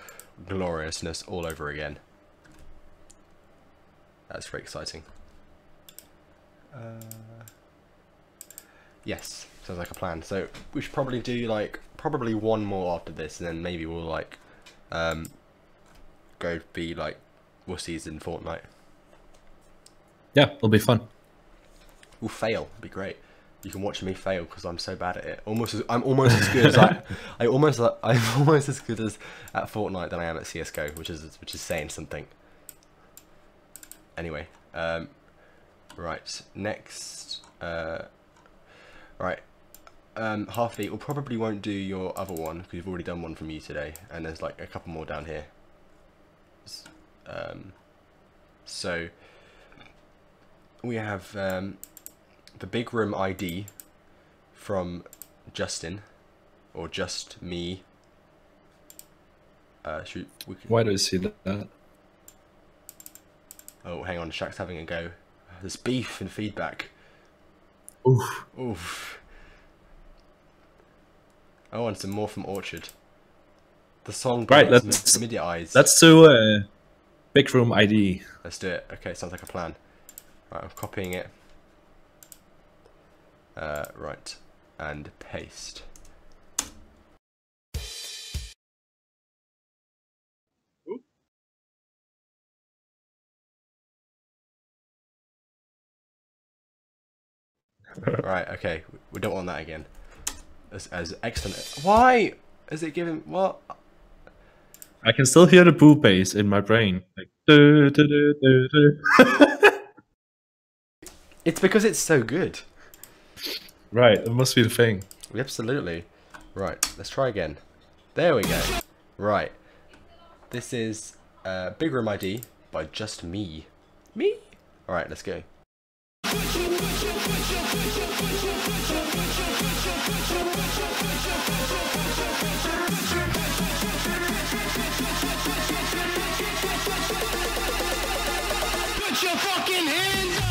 S1: gloriousness all over again. That's very exciting. Yes, sounds like a plan. So we should probably do like probably one more after this, and then maybe we'll like go be like wussies in Fortnite.
S2: Yeah, it'll be fun.
S1: We'll fail. It'll be great. You can watch me fail because I'm so bad at it. I'm almost as good as I'm almost as good as at Fortnite than I am at CS:GO, which is saying something. Anyway, right, next, right, Halfbeat, we probably won't do your other one because you've already done one from you today, and there's like a couple more down here. So we have the Big Room ID from Justin, or Just Me.
S2: Why do you see that?
S1: Oh, hang on, Shaq's having a go. There's beef and feedback.
S2: Oof.
S1: Oof. Oh, and some more from Orchard. The song
S2: Right, let's
S1: MIDI eyes.
S2: Let's do Big Room ID.
S1: Let's do it. Okay, sounds like a plan. Right, I'm copying it. Right, and paste. Right, okay, we don't want that again. As excellent. Why is it giving what?
S2: I can still hear the boo bass in my brain. Like, do, do, do, do, do.
S1: It's because it's so good.
S2: Right, it must be the thing.
S1: Absolutely. Right, let's try again. There we go. Right. This is Big Room ID by Just Me. Me? Alright, let's go.
S3: Put your fucking hands up!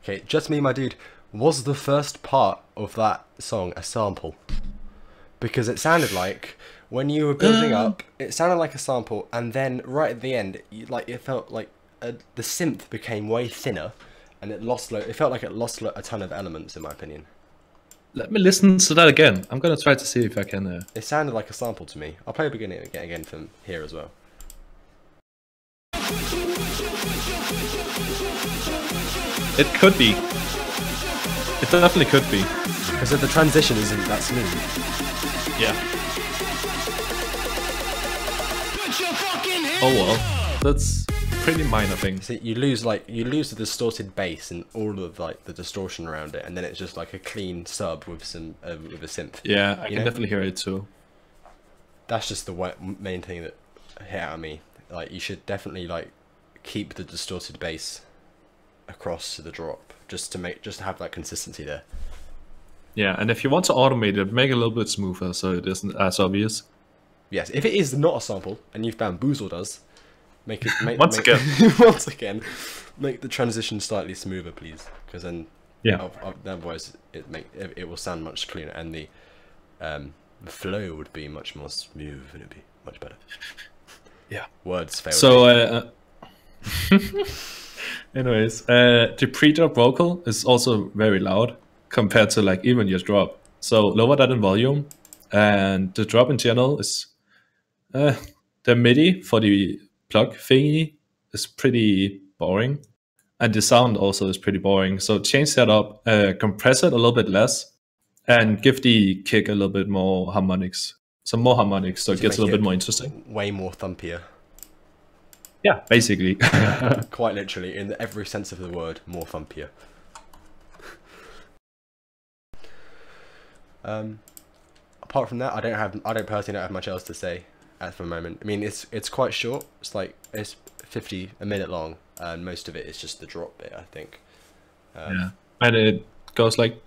S1: Okay, Just Me, My Dude. Was the first part of that song a sample? Because it sounded like when you were building up, it sounded like a sample, and then right at the end, it felt like the synth became way thinner, and it lost. It felt like it lost a ton of elements, in my opinion.
S2: Let me listen to that again. I'm gonna try to see if I can.
S1: It sounded like a sample to me. I'll play the beginning again from here as well.
S2: It could be. It definitely could be.
S1: Because the transition isn't that smooth.
S2: Yeah. Oh well, that's pretty minor thing.
S1: See, you lose the distorted bass and all of like the distortion around it, and then it's just like a clean sub with some with a synth.
S2: Yeah, I can definitely hear it too.
S1: That's just the main thing that hit out at me. Like, you should definitely like keep the distorted bass across the drop, just to have that consistency there.
S2: Yeah, and if you want to automate it, make it a little bit smoother so it isn't as obvious.
S1: Yes, if it is not a sample and you've bamboozled us, make
S2: once
S1: again, make the transition slightly smoother, please, because then otherwise it will sound much cleaner, and the flow would be much more smooth and it'd be much better.
S2: Yeah,
S1: words fail.
S2: So anyways, the pre-drop vocal is also very loud compared to like even your drop. So lower that in volume, and the drop in general is the MIDI for the plug thingy is pretty boring, and the sound also is pretty boring. So change that up, compress it a little bit less, and give the kick a little bit more harmonics. Some more harmonics, so it gets a little bit more interesting.
S1: Way more thumpier.
S2: Yeah, basically.
S1: Quite literally, in every sense of the word, more thumpier. Apart from that, I don't personally have much else to say at the moment. I mean, it's quite short. It's like it's 50 a minute long, and most of it is just the drop bit, I think.
S2: Yeah, and it goes like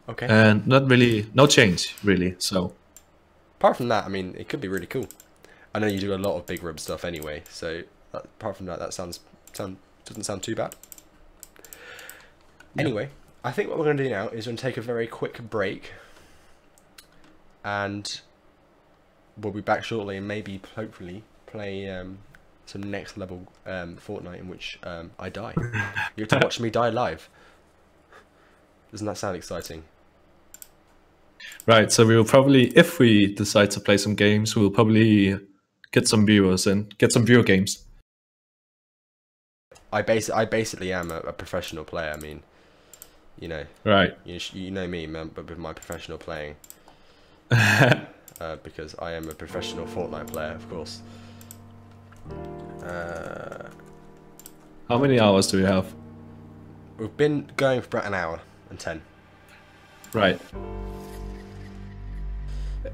S1: Okay.
S2: and not really, no change really. So
S1: Apart from that, I mean, it could be really cool. I know you do a lot of big rib stuff anyway, so apart from that, doesn't sound too bad. Anyway, I think what we're going to do now is we're going to take a very quick break, and we'll be back shortly, and maybe hopefully play some next level Fortnite in which I die. You have to watch me die live. Doesn't that sound exciting?
S2: right, so we will probably, if we decide to play some games, we'll probably get some viewers and get some viewer games.
S1: I basically am a professional player. I mean, you know,
S2: Right.
S1: you know me, man, but with my professional playing, because I am a professional Fortnite player, of course.
S2: How many hours do we have?
S1: We've been going for about an hour and 10.
S2: Right.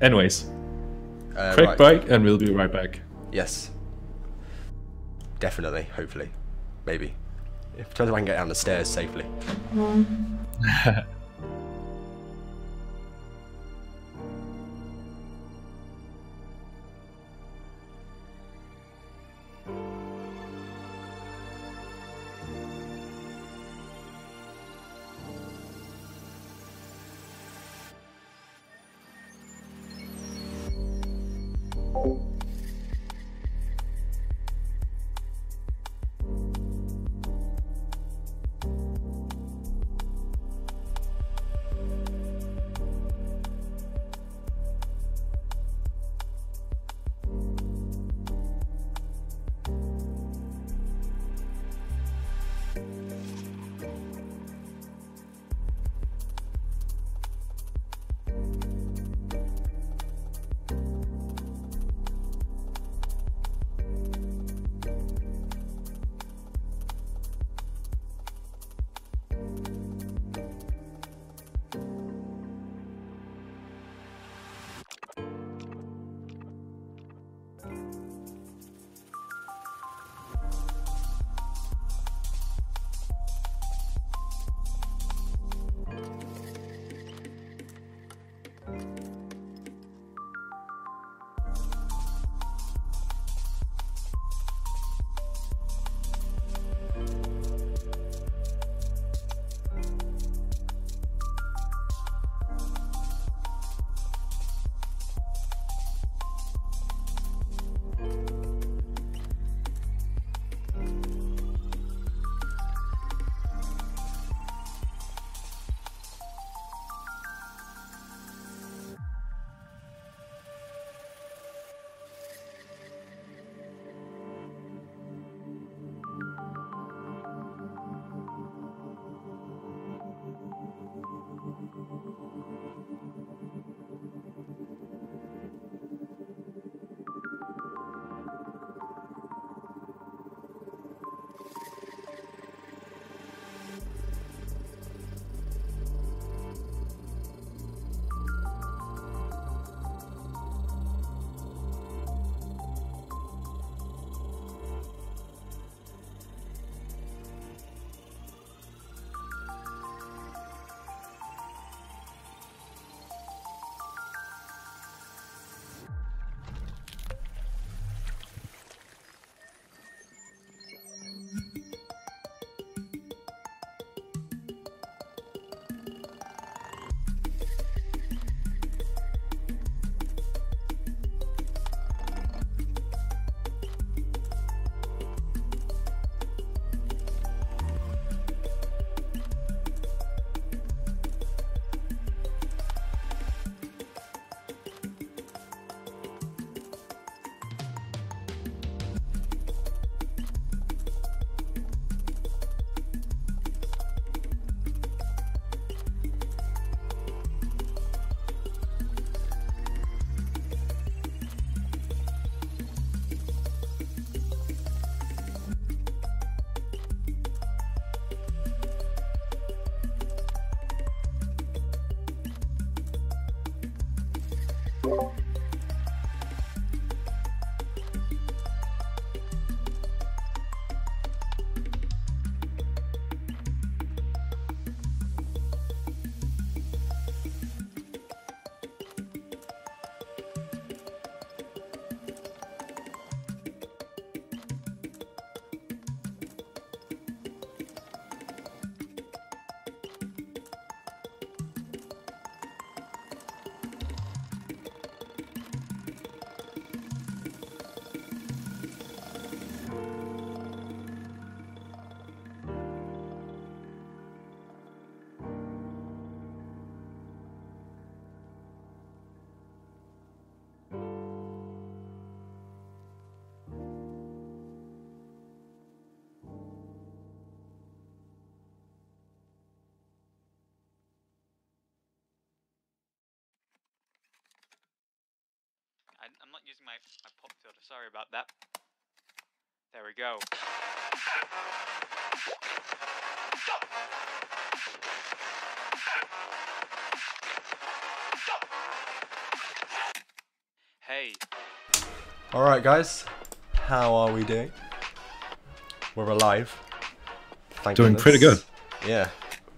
S2: Anyways, quick
S1: Right.
S2: break and we'll be right back.
S1: Yes. Definitely, hopefully. Maybe. If depends if I can get down the stairs safely.
S4: using my pop filter. Sorry about that. There we go. Hey.
S1: Alright guys, how are we doing? We're alive. Thank
S2: Doing
S1: goodness.
S2: pretty good.
S1: Yeah,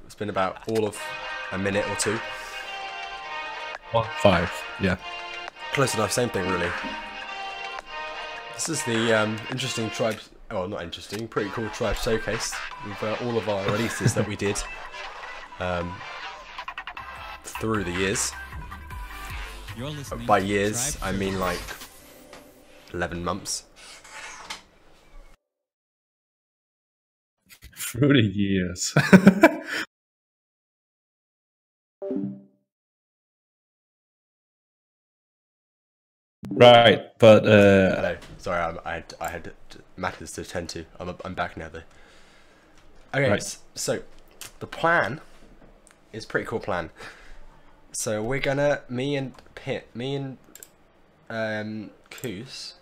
S1: it's been about all of a minute or two.
S2: 5, yeah.
S1: Close enough, same thing really. This is the interesting tribe, well not interesting, pretty cool tribe showcase with all of our releases that we did through the years. By years, I mean like 11 months.
S2: Through the years. Right, but
S1: Hello, sorry, I had matters to attend to. I'm back now though. Okay,
S2: Right.
S1: so the plan is a pretty cool plan. So we're gonna, me and Koos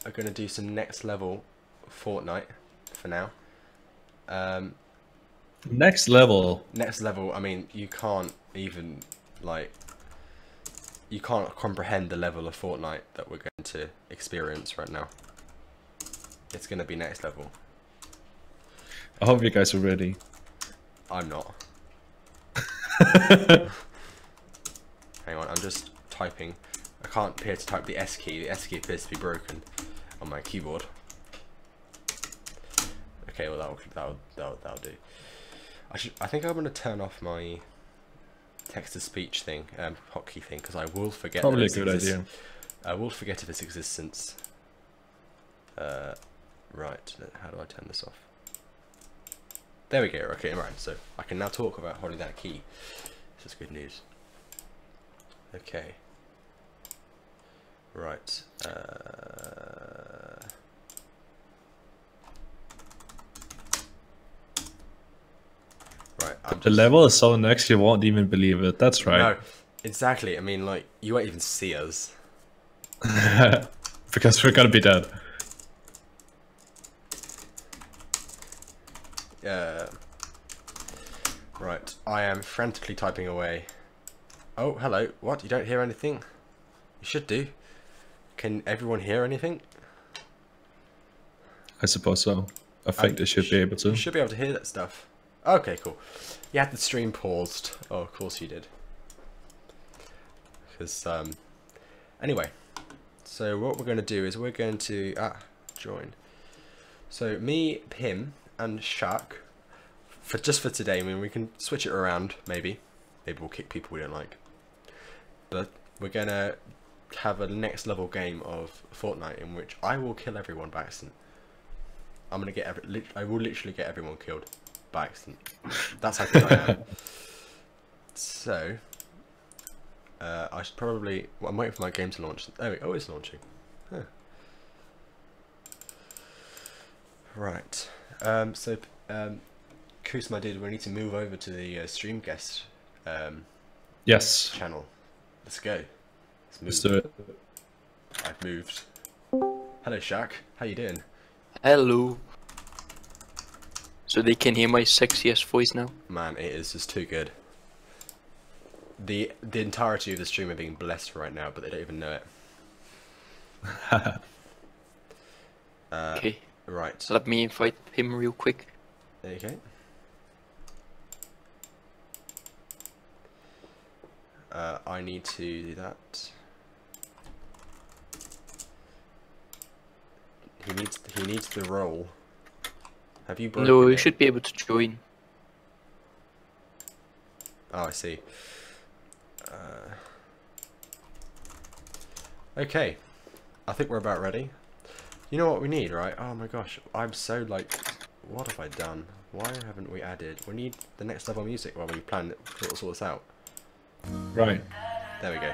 S1: are gonna do some next level Fortnite for now.
S2: next level.
S1: Next level, I mean, you can't even like, you can't comprehend the level of Fortnite that we're going to experience right now. It's gonna be next level.
S2: I hope you guys are ready.
S1: I'm not. Hang on, I'm just typing. I can't appear to type the S key. The S key appears to be broken on my keyboard. Okay, well that'll do. I think I'm gonna turn off my text-to-speech thing, hotkey thing, because I will forget.
S2: Probably a good idea.
S1: I will forget of its existence. Right. How do I turn this off? There we go. Okay, right. So I can now talk about holding that key. This is good news. Okay. Right. Right.
S2: The level is so next you won't even believe it. That's right.
S1: No, exactly. I mean, like, you won't even see us.
S2: Because we're gonna be dead.
S1: Right. I am frantically typing away. Oh, hello. What? You don't hear anything? You should do. Can everyone hear anything?
S2: I suppose so. I think they should be able to.
S1: You should be able to hear that stuff. Okay, cool. You had the stream paused. Oh, of course you did. Because, anyway. So what we're going to do is we're going to, join. So me, Pim, and Shark, just for today, I mean, we can switch it around, maybe. Maybe we'll kick people we don't like. But we're going to have a next level game of Fortnite in which I will kill everyone by accident. I'm going to get I will literally get everyone killed by accident. That's how good I am. So, I should probably, well, I'm waiting for my game to launch. Oh, it's launching. Huh. Right. So, Koos, my dude, we need to move over to the stream guest
S2: Yes.
S1: channel. Let's go.
S2: Let's do it.
S1: I've moved. Hello, Shaq. How you doing?
S5: Hello. So they can hear my sexiest voice now?
S1: Man, it is just too good. The entirety of the stream are being blessed right now, but they don't even know it.
S5: Okay.
S1: Right.
S5: So let me invite him real quick.
S1: There you go. I need to do that. He needs the role. Have you broken
S5: No, you
S1: it?
S5: should be able to join.
S1: Oh, I see. Okay. I think we're about ready. You know what we need, right? Oh my gosh. I'm so like... What have I done? Why haven't we added... We need the next level music while we plan to sort this out.
S2: Right.
S1: There we go.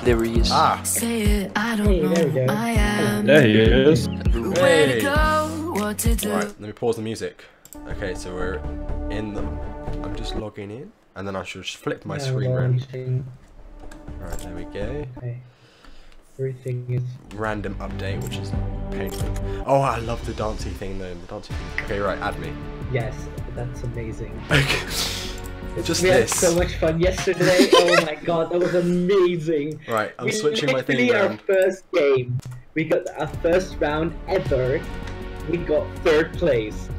S5: There he is.
S1: Ah.
S3: Say it, I don't
S6: Hey,
S3: know
S6: there we go.
S3: who I am.
S2: There he is.
S3: Where
S1: Hey.
S3: to go, what to do.
S1: Alright, let me pause the music. Okay, so we're in the... I'm just logging in. And then I should just flip my screen around. Alright, there we go.
S6: Okay. Everything is.
S1: Random update, which is painful. Oh, I love the dancey thing though. The dancey thing. Okay, right, add me.
S6: Yes, that's amazing.
S1: Okay. Just
S6: We had
S1: this.
S6: so much fun yesterday. Oh my god, that was amazing.
S1: Right, I'm switching my thing
S6: literally
S1: around.
S6: Our first game, we got our first round ever. We got 3rd place,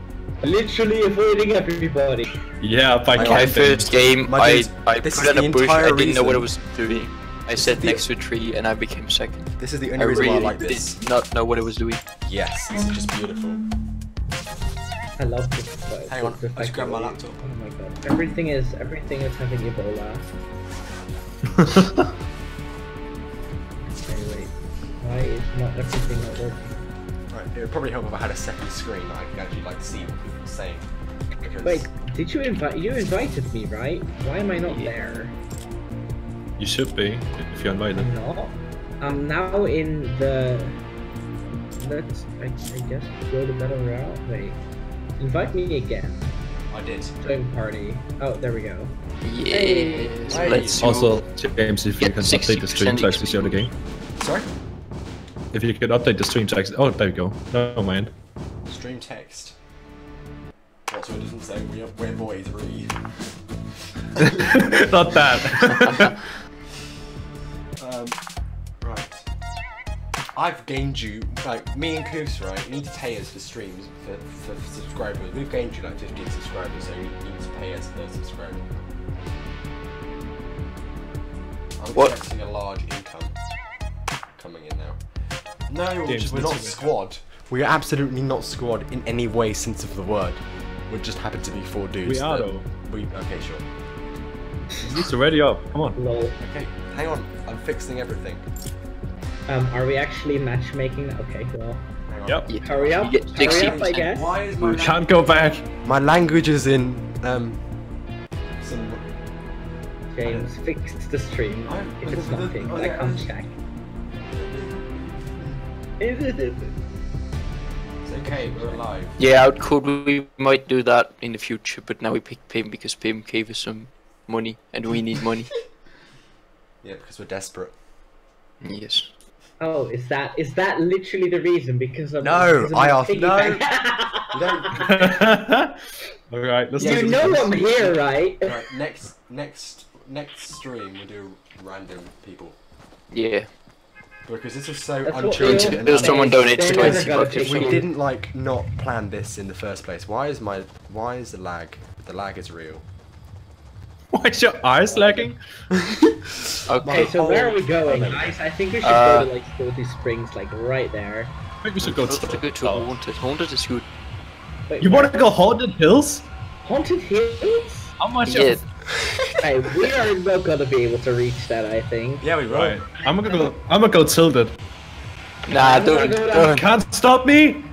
S6: literally avoiding everybody.
S2: Yeah, by
S1: My
S5: My
S2: camping.
S5: first game,
S1: My
S5: I
S1: dude,
S5: I
S1: this
S5: put
S1: is
S5: in
S1: the
S5: a bush. I
S1: entire
S5: didn't know what I
S1: reason.
S5: was doing. I sat
S1: the-
S5: next to a tree and I became second.
S1: This is the
S5: I
S1: only reason why I
S5: really
S1: like
S5: did
S1: this.
S5: not know what I was doing.
S1: Yes, it's just beautiful.
S6: I love this.
S1: Hang on,
S6: the
S1: I just
S6: fact
S1: grabbed my
S6: that
S1: laptop.
S6: Oh my god, everything is having Ebola. Okay, wait. Why is not everything not working?
S1: Right, it would probably help if I had a second screen that I could actually like see what people were saying. Because
S6: Wait, did you invite? You invited me, right? Why am I not there?
S2: You should be, if you're invited.
S6: I'm not. I'm now in the. Let's, I guess, go the better route. Wait. Invite me again.
S1: I did.
S6: Join party. Oh, there we go.
S5: Yes.
S1: Hey.
S5: Let's
S2: Also, James, if you
S5: Get
S2: can update the stream
S5: 60%
S2: to actually show the game.
S1: Sorry?
S2: If you could update the stream to actually... Oh, there we go. No, mind.
S1: Stream text. What, so it doesn't say we're boys, Ree.
S2: Not that.
S1: Right. I've gained you, like, me and Koos, right, need to pay us for streams, for subscribers. We've gained you like 15 subscribers, so you need to pay us per subscriber. I'm
S5: What?
S1: expecting a large income coming in now. No,
S2: James,
S1: we're not
S2: this is-
S1: squad. We are absolutely not squad in any way sense of the word. We just happen to be 4 dudes.
S2: We are,
S1: that-
S2: though.
S1: Okay, sure.
S2: It's already up. Come on.
S6: Lol.
S1: Okay, hang on. I'm fixing everything.
S6: Are we actually matchmaking? Okay, well.
S1: Hang on.
S2: Yep.
S5: Yeah.
S6: Hurry up.
S5: You get
S6: Hurry up, I
S5: 60%.
S6: guess.
S1: Why is my
S2: We can't go back.
S1: my language is in some
S6: James, fix the stream. If it's not fixed, I can't check.
S1: It's okay, we're alive.
S5: Yeah, out could we might do that in the future, but now we picked Pim because Pim gave us some money and we need money.
S1: Yeah, because we're desperate.
S5: Yes.
S6: Oh, is that literally the reason? Because of
S1: No,
S6: because of
S1: I
S6: my
S1: asked-
S6: piggyback?
S1: No.
S2: Alright, let's
S6: You
S2: do
S6: know
S2: this.
S6: I'm here, right?
S1: Right, next stream we'll do random people.
S5: Yeah.
S1: Because this is so
S6: That's what
S1: uncharted
S6: we
S1: and
S6: all
S5: Until someone
S6: say.
S5: donates
S6: They're
S5: 20
S6: never gonna
S5: bucks.
S6: take
S1: we
S6: it.
S1: didn't like not plan this in the first place. Why is the lag? The lag is real.
S2: Why is your eyes lagging?
S6: Okay,
S5: Okay.
S6: so where are we going,
S1: Oh,
S6: guys? I think we should go to like Filthy Springs, like right there.
S2: I think we should go
S5: Let's go to
S2: Oh.
S5: Haunted. Haunted is good.
S6: Wait,
S2: You
S6: where?
S2: want to go Haunted Hills?
S6: Haunted Hills?
S2: How much?
S5: Yeah.
S6: Hey, we are not gonna be able to reach that, I think.
S1: Yeah, we will.
S2: Right. I'm gonna go Tilted.
S5: Nah, don't
S2: Can't stop me.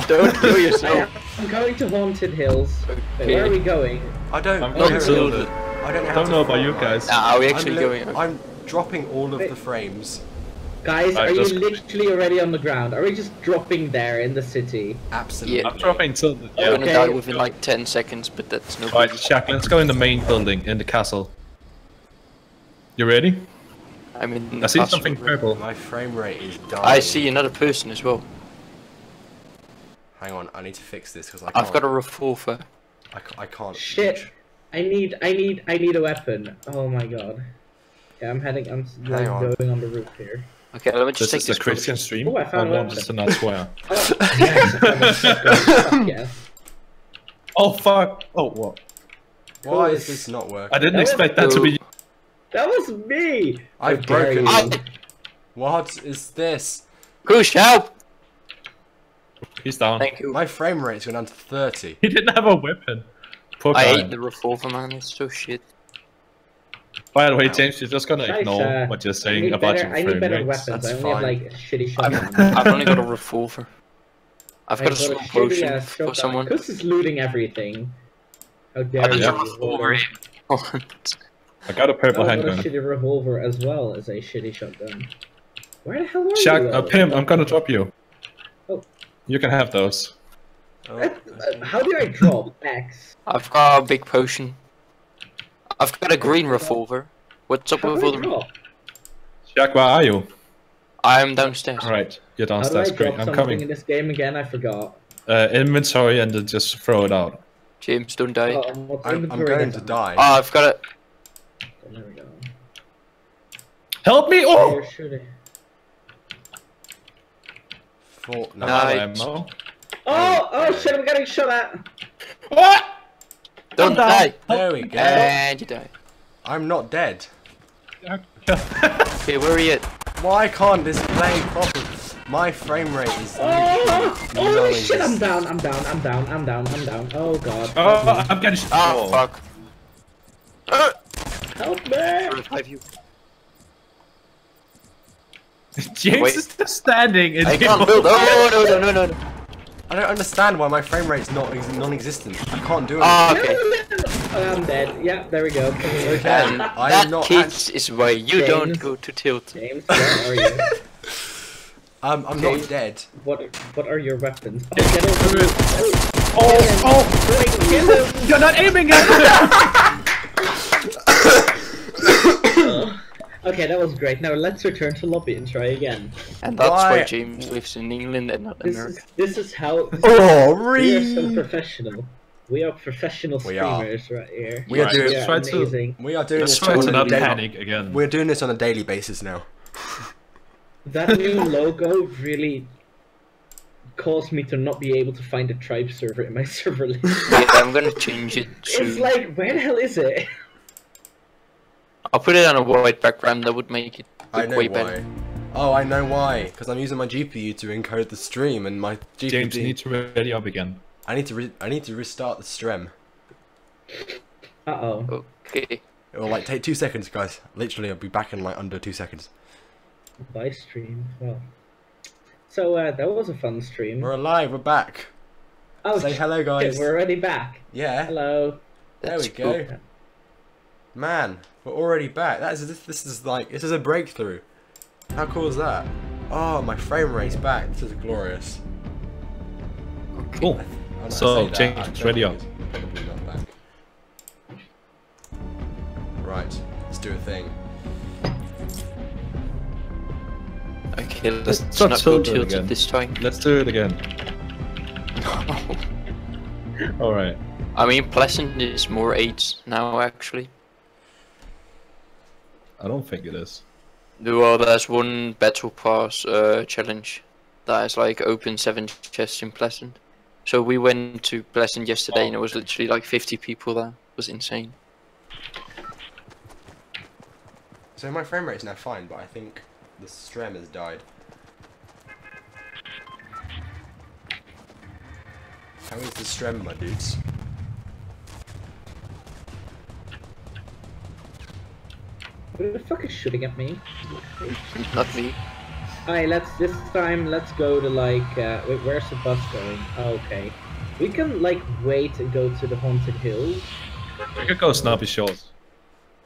S5: don't kill yourself.
S6: I'm going to Haunted Hills. Wait,
S5: Okay.
S6: where are we going?
S1: I don't.
S2: I'm
S1: I
S2: going
S1: don't
S2: Tilted.
S1: know. I don't know. How
S2: Don't
S1: to
S2: know about
S1: fly.
S2: you guys.
S5: Nah, are we actually
S1: I'm
S5: going?
S1: I'm dropping all of the frames.
S6: Guys,
S2: I
S6: are you
S2: just-
S6: literally already on the ground? Are we just dropping there in the city?
S1: Absolutely.
S5: Yeah.
S2: I'm dropping Tilted.
S5: I'm
S2: Yeah.
S5: gonna
S6: Okay.
S5: die within like 10 seconds, but that's no
S2: Alright,
S5: biggie.
S2: Jack, let's go in the main building in the castle. You ready?
S5: I'm in.
S2: I see
S5: castle
S2: something
S5: already.
S2: purple.
S1: My frame rate is dying.
S5: I see another person as well.
S1: Hang on, I need to fix this because I can't.
S5: I've got a revolver.
S1: I can't.
S6: Shit.
S1: reach.
S6: I need a weapon. Oh my god. Yeah, I'm
S1: Hang
S6: like,
S1: on.
S6: going on the roof here.
S5: Okay, let me just
S2: This
S5: take
S2: is
S5: this
S2: a Christian stream.
S6: Oh, I found
S2: I
S6: one.
S2: want to not swear.
S6: Oh, yes, fuck yes.
S2: Oh fuck! Oh what?
S1: Why is this not working?
S2: I didn't
S6: That was
S2: expect that to be.
S6: That was me!
S1: I've
S6: How dare
S1: broken
S6: you.
S1: it. What is this?
S5: Push, help!
S2: He's down.
S5: Thank you.
S1: My frame rate's gone down to 30.
S2: He didn't have a weapon. Poor
S5: I
S2: guy.
S5: hate the revolver, man. It's so shit.
S2: By the way, James, you're just gonna
S6: Guys,
S2: ignore what you're
S6: I
S2: saying
S6: need
S2: about
S6: better,
S2: your
S6: I need
S2: frame
S6: better
S2: rates.
S6: weapons.
S1: That's
S6: I only have
S1: fine.
S6: like shitty
S5: I've,
S6: shotguns.
S5: I've only got a revolver. I've got a slow
S6: shitty
S5: potion
S6: ass
S5: for
S6: shotgun.
S5: someone.
S6: Kus is looting everything. How
S5: I
S6: dare
S5: got
S6: you?
S5: a revolver.
S2: I got a purple
S6: I got a
S2: handgun.
S6: shitty revolver as well as a shitty shotgun. Where the hell are
S2: Shaq,
S6: you?
S2: Pim, I'm gonna drop you.
S6: Oh.
S2: You can have those.
S1: Oh,
S6: How do I drop X?
S5: I've got a big potion. I've got a green revolver. What's up
S6: How
S5: with
S6: do
S5: all
S6: I
S5: the...
S6: drop?
S2: Shaq, where are you?
S5: I'm downstairs.
S2: Alright, you're
S6: How do I
S2: downstairs.
S6: drop
S2: Great, I'm
S6: something in
S2: coming.
S6: this game again? I forgot.
S2: Inventory and then just throw it out.
S5: James, don't die.
S6: Oh, what's
S1: I'm
S6: inventory
S1: going
S6: then?
S1: to die.
S5: Oh, I've got it.
S6: There we go.
S2: Help me! Oh!
S6: Where should I?
S1: No.
S5: Nice.
S2: Ammo.
S6: Oh shit! I'm getting shot at.
S2: What?
S5: Don't die.
S1: There we go.
S5: And you die.
S1: I'm not dead.
S5: Okay, where are you at?
S1: Why can't this play properly? My frame rate is.
S6: Oh shit! I'm down. I'm down. I'm down. I'm down. I'm down. Oh god.
S2: Oh, I'm getting
S5: Oh, fuck.
S6: Help me!
S5: Revive you.
S2: James
S5: Wait.
S2: is just standing in
S5: I
S2: the
S5: can't build. Oh, no.
S1: I don't understand why my frame rate's not non-existent. I can't do it.
S5: Oh, okay.
S6: Oh, I'm dead. Yeah, there we go.
S1: Okay,
S5: And
S1: I'm
S5: that,
S1: not.
S5: kids, is why you don't
S6: James.
S5: go to tilt.
S6: James, where are you?
S1: I'm
S6: Okay.
S1: not dead.
S6: What are your weapons? Oh, get over here.
S2: Oh! You're not aiming at
S6: Okay, that was great. Now let's return to lobby and try again.
S5: And that's
S1: Why?
S5: why James lives in England and not America.
S6: This is how
S1: Oh,
S6: we are so professional. We are professional
S1: We are.
S6: streamers right here.
S1: We are
S2: Right,
S1: doing.
S2: let's try to-
S6: amazing.
S1: We are doing
S2: Let's
S1: this
S2: try
S1: on
S2: to
S1: a
S2: not
S1: daily-
S2: panic again.
S1: We're doing this on a daily basis now.
S6: That new logo really caused me to not be able to find a tribe server in my server list.
S5: Yeah, I'm gonna change it
S6: It's
S5: soon.
S6: like, where the hell is it?
S5: I'll put it on a white background, that would make it
S1: I
S5: look
S1: know
S5: way
S1: why.
S5: better.
S1: Oh, I know why. Because I'm using my GPU to encode the stream, and my GPU.
S2: James, you need to ready up again.
S1: I need to restart the stream.
S6: Uh-oh.
S5: Okay.
S1: It will like take 2 seconds, guys. Literally, I'll be back in like under 2 seconds.
S6: By stream. Well. So, that was a fun stream.
S1: We're alive. We're back.
S6: Oh,
S1: Say hello,
S6: shit,
S1: guys.
S6: we're already back.
S1: Yeah.
S6: Hello.
S1: There we
S5: That's
S1: go.
S5: cool.
S1: Man, we're already back. This is a breakthrough. How cool is that? Oh, my frame rate's back. This is glorious.
S2: Cool.
S1: Oh, no,
S2: So,
S1: I say that,
S2: James,
S1: I
S2: ready
S1: don't
S2: up.
S1: think it's probably not back. Right, let's do a thing.
S5: Okay,
S2: Let's
S5: let's
S2: not
S5: not go
S2: tilt it
S5: tilted
S2: again.
S5: this time.
S2: Let's do it again. Alright.
S5: I mean, Pleasant is more 8s now, actually.
S2: I don't think it is.
S5: Well, there's one Battle Pass challenge that is like open 7 chests in Pleasant. So we went to Pleasant yesterday and it was literally like 50 people there. It was insane.
S1: So my frame rate's now fine, but I think the stream has died. How is the stream, my dudes?
S6: Who the fuck is shooting at me?
S5: Not me.
S6: Alright, this time let's go to like, wait, where's the bus going? Oh, okay. We can like wait and go to the Haunted Hills.
S2: We could go Snappy Shores.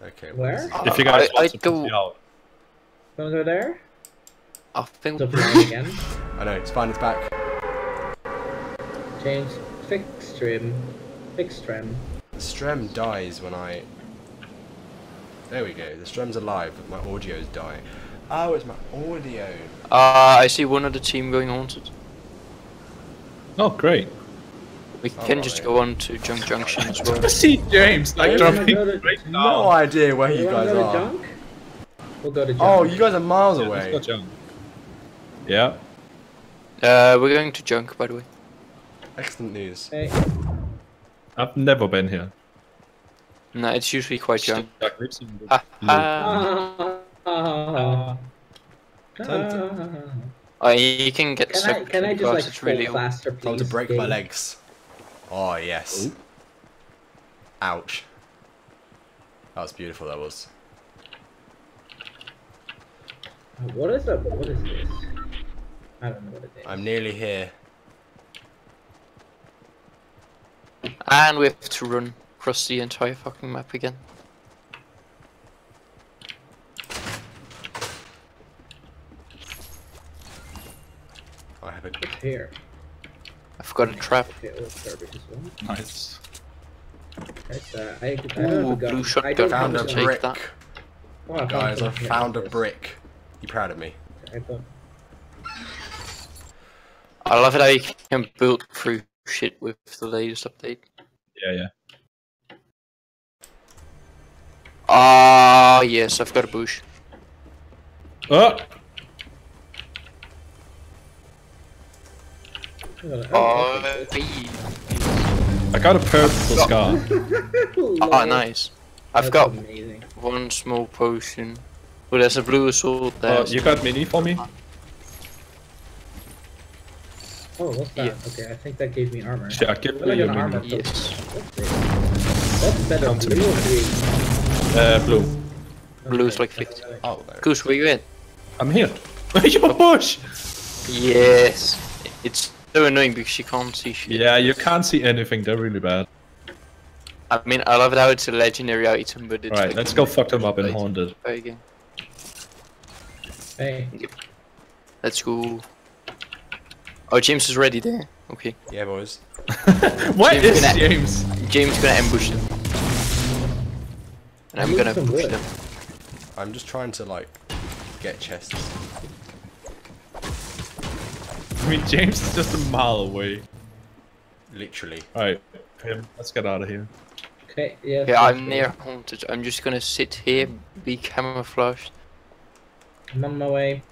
S1: Okay.
S6: Where?
S2: If you guys want
S5: I'd
S2: to
S5: go-
S2: put me out.
S6: Wanna go there?
S5: I think
S6: So flying again.
S1: I know, it's fine, it's back.
S6: James, fix trim. Fix trim.
S1: The stream dies when I... There we go, the stream's alive, but my audio's dying. Oh, it's my audio.
S5: I see one of the team going haunted.
S2: Oh, great.
S5: We
S1: Oh,
S5: can just
S1: right.
S5: go on to Junk Junction as well.
S2: I see James like
S1: Hey,
S2: dropping
S6: wanna go to-
S2: right
S1: No
S2: now.
S1: idea where you
S6: wanna
S1: guys
S6: go to
S1: are.
S6: Junk? We'll go to Junk.
S1: Oh, you guys are miles
S2: Yeah,
S1: away.
S2: let's go jump. Yeah.
S5: We're going to Junk, by the way.
S1: Excellent news.
S6: Hey.
S2: I've never been here.
S5: No, it's usually quite Junk.
S2: Like, lives in the
S5: Ah,
S2: blue.
S5: ah. You can get stuck
S6: Can I just
S5: because
S6: like
S5: it's really
S6: fall
S5: old.
S6: faster, please?
S1: Time to break my
S6: game?
S1: legs. Oh, yes.
S2: Ooh.
S1: Ouch. That was beautiful, that was.
S6: What is up? What is this? I don't know what it is.
S1: I'm nearly here.
S5: And we have to run across the entire fucking map again.
S6: here.
S5: I've got a trap.
S6: Okay, oh, garbage as well.
S2: Nice.
S6: Guys, I don't
S5: Ooh,
S6: have a gun.
S5: blue
S6: I
S5: shotgun.
S6: don't
S1: Found a
S6: have a gun.
S5: Take
S1: brick.
S5: that.
S6: Oh, I
S1: Guys, I
S6: something.
S1: found a
S6: Yes.
S1: brick. You proud of me?
S6: I thought-
S5: I love it how you can build through shit with the latest update.
S2: Yeah, yeah.
S5: Ah, yes, I've got a bush.
S2: Oh!
S5: Oh,
S2: I got a purple scar.
S5: ah, nice. I've
S6: That's
S5: got
S6: amazing.
S5: one small potion. Oh, there's a blue sword there.
S2: Oh, you got mini for me?
S6: Oh, what's that?
S5: Yeah.
S6: Okay, I think that gave me armor.
S2: Yeah, give
S6: Well, I
S2: me
S6: got
S2: your
S6: an armor.
S2: mini.
S5: Yes.
S6: What's better,
S2: Come to
S6: blue
S2: me.
S6: or green?
S2: Blue.
S5: Blue is
S6: Okay,
S5: like 50.
S1: Oh, there.
S5: Goose, where you at?
S2: I'm here. Your bush!
S5: Yes. It's so annoying because you can't see shit.
S2: Yeah, you can't see anything. They're really bad.
S5: I mean, I love it how it's a legendary item, but it's
S2: Alright,
S5: like
S2: let's go fuck them up in
S5: Wait.
S2: Haunted.
S5: Again.
S6: Hey,
S5: Let's go. Oh, James is ready there. Okay.
S1: Yeah, boys.
S2: What
S5: James
S2: is
S5: gonna-
S2: James?
S5: James gonna ambush them. And I'm
S6: need
S5: gonna
S6: some
S5: push
S6: wood.
S5: them.
S1: I'm just trying to like get chests.
S2: I mean, James is just a mile away.
S1: Literally.
S2: Alright, let's get out of here.
S6: okay, yes.
S5: Yeah,
S6: yes,
S5: I'm
S6: yes.
S5: near haunted. I'm just gonna sit here, be camouflaged,
S6: I'm on my way.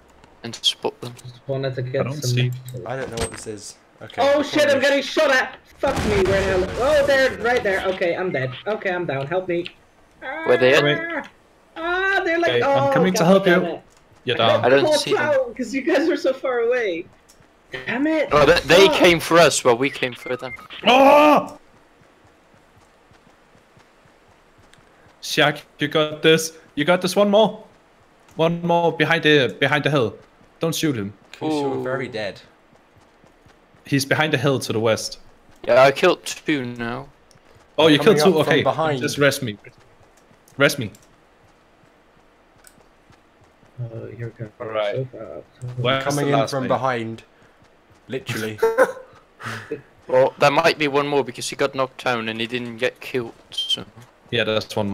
S5: and spot them.
S6: Just wanted to get
S2: don't
S6: some.
S2: see.
S1: I don't know what this is. Okay.
S6: Oh shit! I'm getting shot at. Fuck me! Where the hell? Oh, there, right there. Okay, I'm dead. Okay, I'm down. Help me.
S5: Where they at?
S2: Coming.
S6: Ah, they're like.
S2: Okay,
S6: oh,
S2: I'm coming to
S6: God
S2: help
S6: damn
S2: you.
S6: it.
S2: You're down.
S5: I don't see them.
S6: because you guys were so far away. Damn it!
S5: Oh, they
S6: Fuck.
S5: came for us, while we came for them.
S2: Oh! Shaq, you got this. You got this. One more. One more behind the hill. Don't shoot him.
S1: Goose, you're
S5: Ooh.
S1: very dead.
S2: He's behind the hill to the west.
S5: Yeah, I killed 2 now.
S2: Oh, you
S1: Coming
S2: killed two.
S1: up from
S2: Okay,
S1: behind.
S2: just rest me. Rest me.
S6: Oh, you're going
S2: Alright.
S6: so far up.
S2: Where's
S1: Coming
S2: the
S1: in
S2: last
S1: from
S2: mate?
S1: behind. Literally.
S5: Well, there might be one more because he got knocked down and he didn't get killed. So
S2: Yeah, that's one.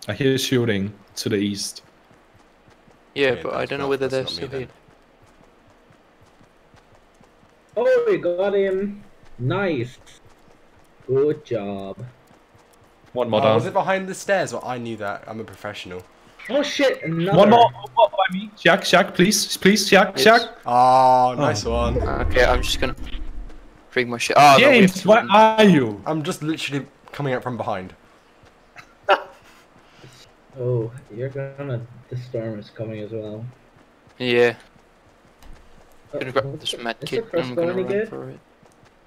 S2: I hear shooting to the east.
S5: yeah,
S1: Yeah,
S5: but I
S1: that's
S5: don't know
S1: not-
S5: whether they're
S1: that's not
S5: still
S1: me
S5: here.
S6: Oh, we got him. Nice. Good job.
S2: One more
S1: Oh, was
S2: down.
S1: it behind the stairs? Well, I knew that. I'm a professional.
S6: Oh shit! Another.
S2: One more by me. Shaq, please, Shaq,
S5: Yes.
S2: Shaq.
S1: Oh, nice one.
S5: Okay, I'm just gonna bring my shit. Oh, no, we have
S2: James,
S5: to
S2: where
S5: run.
S2: are you?
S1: I'm just literally coming up from behind.
S6: Oh, you're gonna. The storm is coming as well.
S5: Yeah,
S6: Oh,
S5: gonna grab
S6: what's
S5: this
S6: the-
S5: med
S6: is
S5: kit
S6: the
S5: and I'm
S6: crossbow
S5: gonna
S6: any
S5: run
S6: good?
S5: for it.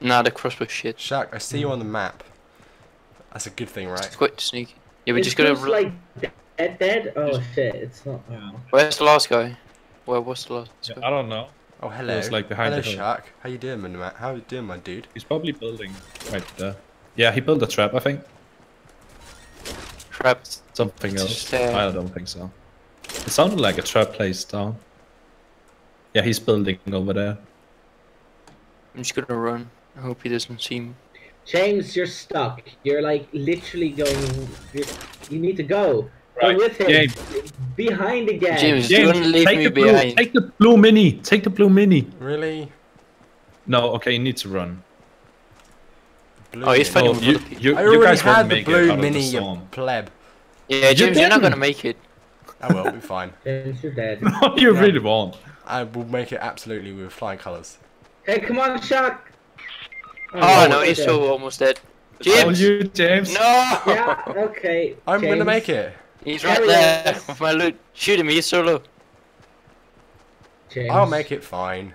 S5: Nah, the crossbow shit.
S1: Shaq, I see you on the map. That's a good thing, right?
S5: It's quite sneaky. Yeah, we
S6: It's
S5: just gotta.
S6: just like dead. Oh shit! It's not.
S2: Yeah.
S5: Where's the last guy? Where was the last
S2: I
S5: guy?
S2: don't know.
S1: Oh, hello.
S2: It's like behind
S1: hello,
S2: the hill.
S1: Shaq. How you doing, man? How you doing, my dude?
S2: He's probably building right there. Yeah, he built a trap, I think.
S5: Trapped.
S2: Something
S5: It's
S2: else.
S5: just, uh,
S2: I don't think so. It sounded like a trap placed down. Yeah, he's building over there.
S5: I'm just gonna run. I hope he doesn't see me.
S6: James, you're stuck. You're like literally going. You need to go.
S2: Right,
S6: Go with him.
S2: James.
S6: Behind again.
S5: James,
S2: James,
S5: don't leave
S2: take
S5: me
S2: the blue,
S5: behind.
S2: take the blue mini. Take the blue mini.
S1: Really?
S2: No, okay, you need to run.
S1: Blue
S5: Oh, he's
S1: mini.
S5: fighting
S2: Oh,
S5: with
S2: you,
S5: other people.
S2: you,
S1: I
S2: you
S1: already
S2: guys won't
S1: had the
S2: make it
S1: blue
S2: out of
S1: mini,
S2: the
S1: you
S2: storm.
S1: pleb.
S5: Yeah, James, you're not
S2: didn't.
S5: gonna make it.
S1: I will, be fine.
S6: James, you're dead.
S2: No, you
S1: Yeah.
S2: really won't.
S1: I will make it absolutely with flying colours.
S6: Hey, come on, Shock.
S5: Oh no,
S6: you're
S5: he's
S6: dead.
S5: so almost dead.
S2: Oh,
S5: James!
S2: you, James.
S5: No!
S6: Yeah. Okay.
S1: I'm gonna
S6: James.
S1: make it.
S5: He's right
S6: Carry
S5: there
S6: us.
S5: with my loot. Shoot him, he's so low.
S6: James.
S1: I'll make it fine.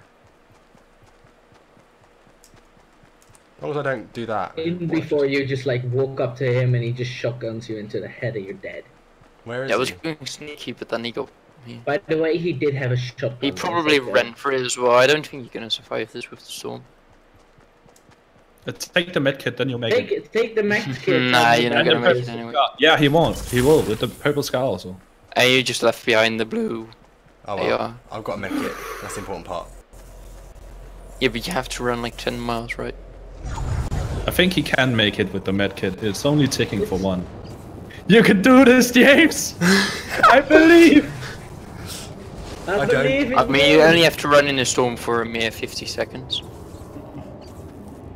S1: As long as I don't do that.
S6: Even before you just like walk up to him and he just shotguns you into the head and you're dead.
S1: Where is
S5: Yeah, I was
S1: he?
S5: going sneaky, but then he got me.
S6: By the way, he did have a shotgun.
S5: He
S6: that's
S5: probably
S6: okay.
S5: ran for it as well. I don't think you're gonna survive this with the storm.
S2: Take the medkit, then you'll make
S6: Take
S2: it.
S6: it. Take the max kit.
S5: Nah, you're not
S2: And
S5: gonna
S2: the
S5: make
S2: purple
S5: it anyway.
S2: scar. Yeah, he won't. He will with the purple scar also.
S5: And you just left behind the blue
S1: Oh
S5: They
S1: well,
S5: are.
S1: I've got a med kit. That's the important part.
S5: Yeah, but you have to run like 10 miles, right?
S2: I think he can make it with the medkit. It's only ticking for 1. You can do this, James! I believe!
S6: I
S1: don't-
S6: believe in
S5: I mean, you only have to run in a storm for a mere 50 seconds.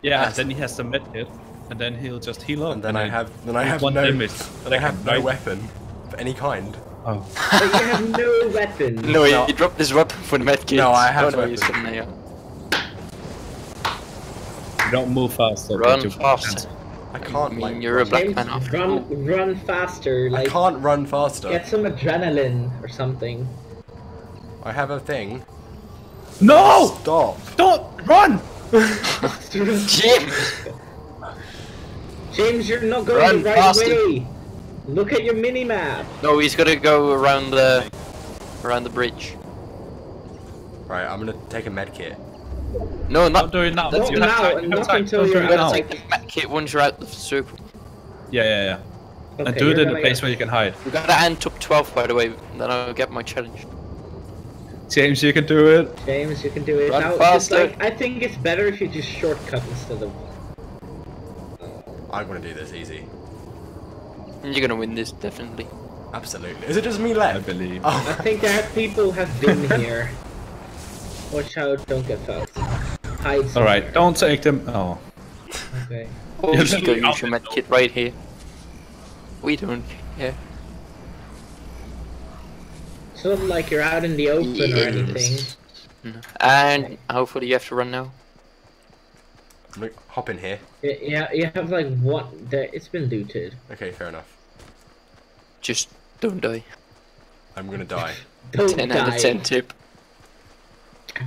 S2: Yeah, then he has the medkit, and then he'll just heal up.
S1: And then I have
S2: one
S1: no
S2: damage.
S1: then I have no
S2: Right?
S1: weapon of any kind.
S2: Oh.
S6: But you have no weapon.
S5: No,
S1: No.
S5: he dropped his weapon for the medkit.
S1: No, I have
S5: Oh, no,
S1: weapon.
S5: he's got an AR.
S2: You don't move faster.
S5: Run
S2: but you
S5: faster.
S1: I
S5: I
S1: can't
S5: mean,
S1: like
S5: you're a
S1: run.
S5: black
S6: James,
S5: man after all.
S6: run faster.
S1: I
S6: Like,
S1: can't run faster.
S6: get some adrenaline or something.
S1: I have a thing.
S2: No!
S1: Stop.
S2: Don't run!
S5: James!
S6: James, you're not going
S5: Run
S6: the right
S5: faster.
S6: way. Look at your mini map.
S5: No, he's gotta go around the bridge.
S1: Right, I'm gonna take a med kit.
S5: No,
S2: Don't
S5: not
S2: do it now.
S5: That's
S6: Not
S2: You have
S6: now,
S2: time, you have
S6: not
S2: time.
S6: until
S2: Don't
S6: you're
S2: do it
S5: gotta
S2: now.
S5: take the medkit once you're out of the circle.
S2: Yeah. And
S6: Okay,
S2: do it
S6: you're
S2: in a
S6: gonna
S2: place
S6: get-
S2: where you can hide.
S5: We gotta end top 12, by the way. Then I'll get my challenge.
S2: James, you can do it.
S6: James, you can do it.
S5: Run
S6: Now, just
S5: faster.
S6: like, I think it's better if you just shortcut instead of.
S1: I'm gonna do this easy.
S5: You're gonna win this, definitely.
S1: Absolutely. Is it just me
S2: I
S1: left?
S2: believe.
S6: I
S1: Oh,
S6: think there are people have been here. Watch out! Don't get fucked. Hide. Somewhere.
S2: Alright, don't take them. Oh.
S6: Okay.
S5: Oh,
S2: Yeah,
S5: you should go
S2: literally
S5: use your
S2: out
S5: medkit right here. We don't care.
S6: It's not like you're out in the open or
S5: Yes.
S6: anything.
S5: No. And hopefully you have to run now.
S1: look, hop in here.
S6: Yeah, you have like one. There, it's been looted.
S1: Okay, fair enough.
S5: Just don't die.
S1: I'm gonna die.
S6: Don't
S5: 10
S6: die.
S5: out of 10 tip.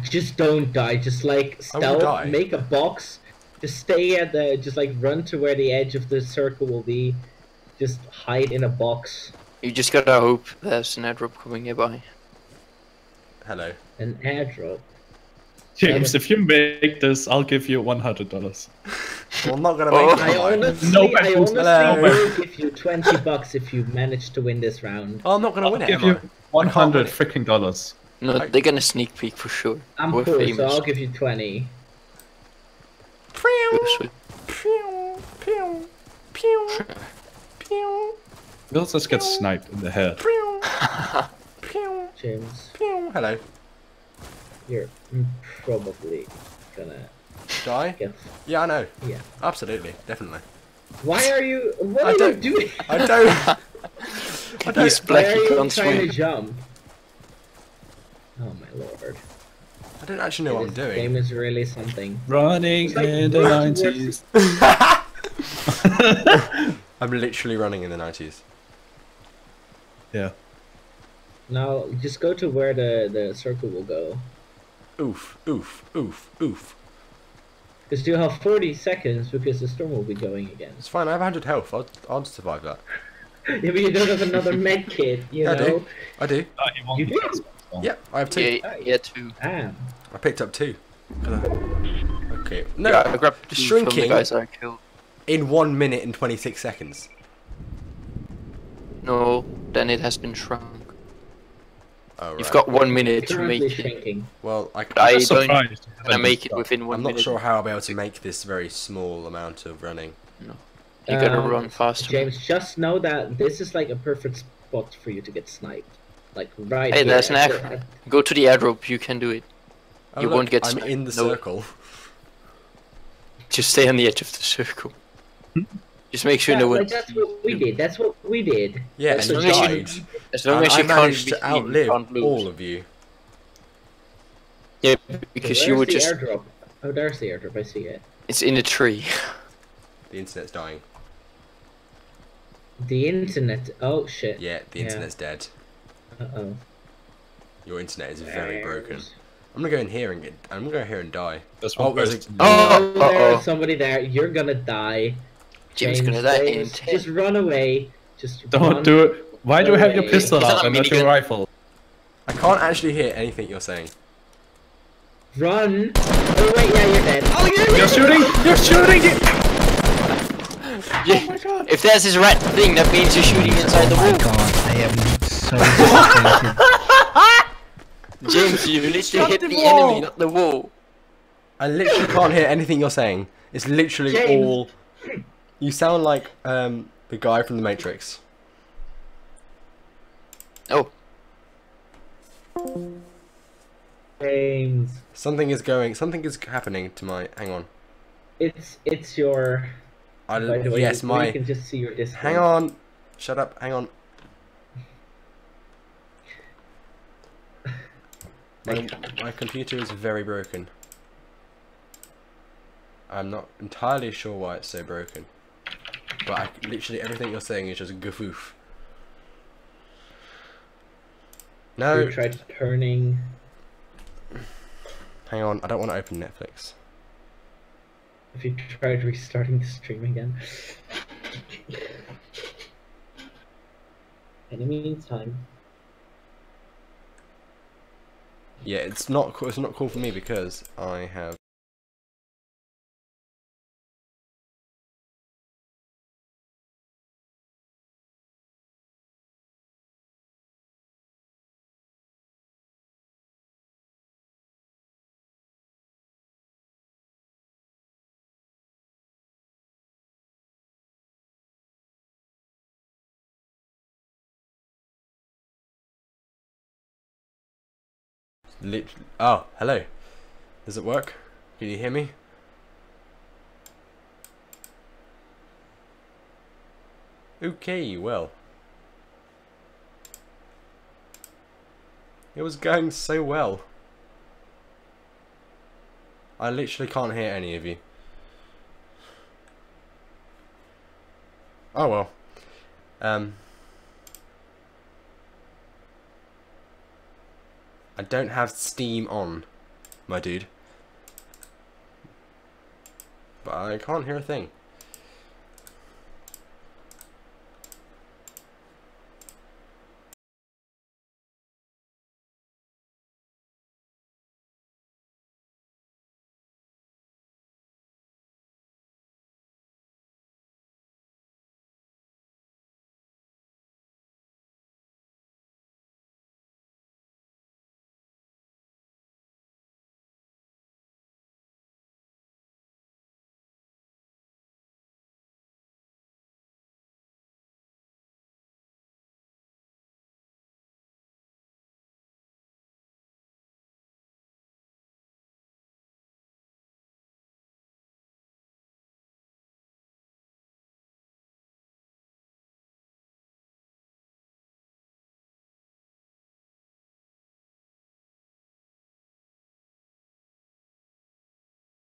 S6: Just don't die. Just like
S1: I will
S6: stealth.
S1: die.
S6: Make a box. Just stay at the. Just like run to where the edge of the circle will be. Just hide in a box.
S5: You just gotta hope there's an airdrop coming nearby.
S1: Hello.
S6: An airdrop.
S2: James, if you make this, I'll give you $100.
S1: Well, I'm not gonna
S5: Oh.
S1: make
S6: I
S1: it.
S6: honestly,
S2: No
S6: I
S2: weapons.
S6: honestly
S1: Hello.
S6: will give you $20 if you manage to win this round.
S1: Oh, I'm not gonna win
S2: I'll
S1: it,
S2: give
S1: am
S2: you
S1: I?
S2: 100 freaking dollars.
S5: No,
S1: I-
S5: they're gonna sneak peek for sure.
S6: I'm
S5: We're
S6: poor,
S5: famous.
S6: so I'll give you 20.
S5: Go sweet.
S1: Pew, pew, pew, pew,
S2: We'll just get sniped in the head.
S1: pew, pew,
S6: James,
S1: pew. Hello.
S6: you're probably gonna
S1: Die?
S6: get.
S1: Yeah, I know.
S6: Yeah.
S1: Absolutely, definitely.
S6: Why are you? What
S1: I
S6: are you
S1: don't-
S6: doing?
S1: I don't. I don't.
S5: He's
S6: Why
S5: black,
S6: are
S5: he
S6: you
S5: can't
S6: trying to
S5: swim.
S6: jump? Oh my lord.
S1: I don't actually know what I'm
S6: This
S1: doing.
S6: game is really something.
S2: Running
S6: It's like
S2: in the
S6: worse-
S2: 90s.
S1: I'm literally running in the 90s.
S2: Yeah.
S6: Now, just go to where the circle will go.
S1: Oof, oof, oof, oof.
S6: Because you have 40 seconds because the storm will be going again.
S1: It's fine. I have 100 health. I'll survive that.
S6: Yeah, but you don't have another med kit, you
S1: Yeah, I
S6: know?
S1: do. I do.
S6: You do?
S1: Yep, I have 2.
S5: Yeah, two.
S6: Damn.
S1: I picked up 2. Okay. No,
S5: Yeah, I grabbed two from the
S1: shrinking
S5: guys I killed.
S1: in 1 minute and 26 seconds.
S5: No, then it has been shrunk.
S1: Oh, right.
S5: You've got 1 minute to
S6: Currently
S5: make it.
S6: shrinking.
S1: Well,
S5: I
S2: I'm
S5: don't
S2: surprised.
S5: gonna make it within 1
S1: I'm
S5: minute.
S1: not sure how I'll be able to make this very small amount of running.
S5: You gotta
S6: Um,
S5: run faster.
S6: James, just know that this is like a perfect spot for you to get sniped. Like right
S5: Hey,
S6: here.
S5: there's an
S6: at
S5: airdrop.
S6: the-
S5: Go to the airdrop, you can do it.
S1: Oh,
S5: You
S1: look,
S5: won't get
S1: I'm
S5: sniped.
S1: in the
S5: No.
S1: circle.
S5: Just stay on the edge of the circle. Just make sure
S6: Yeah,
S5: no
S6: like,
S5: one.
S6: that's what we did. That's what we did.
S1: Yeah,
S6: That's
S1: and
S5: as
S1: you
S5: long as you-
S1: died.
S5: As long
S1: And
S5: as
S1: I
S5: you can't
S1: managed
S5: be
S1: to
S5: seen, you
S1: outlive
S5: can't lose.
S1: all of you.
S5: Yeah, because you
S6: Where's
S5: were
S6: the
S5: just.
S6: airdrop? Oh, there's the airdrop. I see it.
S5: It's in a tree.
S1: The internet's dying.
S6: The internet. Oh shit.
S1: Yeah, the
S6: Yeah.
S1: internet's dead.
S6: Uh oh.
S1: Your internet is very broken. I'm gonna go in here and die.
S2: There's
S1: Oh,
S2: one
S1: there's a-
S2: person.
S5: Oh,
S6: There's
S5: uh-oh.
S6: somebody there. You're gonna die.
S5: Jim's gonna die in
S6: James,
S5: 10.
S6: just run away. Just
S2: Don't
S6: run.
S2: do it. Why do you have your
S6: away.
S2: pistol
S5: It's not
S2: out
S5: a
S2: and not your
S5: minigun.
S2: rifle?
S1: I can't actually hear anything you're saying.
S6: Run. Oh wait, yeah, you're dead. Oh,
S2: You're shooting! You're shooting!
S5: Yeah. If there's this red thing, that means you're shooting inside the
S7: Oh my
S5: wall.
S7: god, I am so disappointed.
S5: James, you literally
S1: Shut
S5: hit
S1: the
S5: the
S1: wall.
S5: enemy, not the wall.
S1: I literally can't hear anything you're saying. It's literally
S6: James.
S1: all. You sound like the guy from the Matrix.
S5: Oh,
S6: James,
S1: Something is happening to my. Hang on.
S6: it's your. By the way,
S1: Yes,
S6: you
S1: my.
S6: can just see your Discord.
S1: Hang on. Shut up. Hang on. My computer is very broken. I'm not entirely sure why it's so broken. But literally everything you're saying is just goof. No.
S6: You tried turning.
S1: Hang on. I don't want to open Netflix.
S6: If you tried restarting the stream again. In the meantime.
S1: Yeah, it's not cool. It's not cool for me because I have. Oh, hello. Does it work? Can you hear me? Okay, well. It was going so well. I literally can't hear any of you. Oh well. I don't have Steam on, my dude. But I can't hear a thing.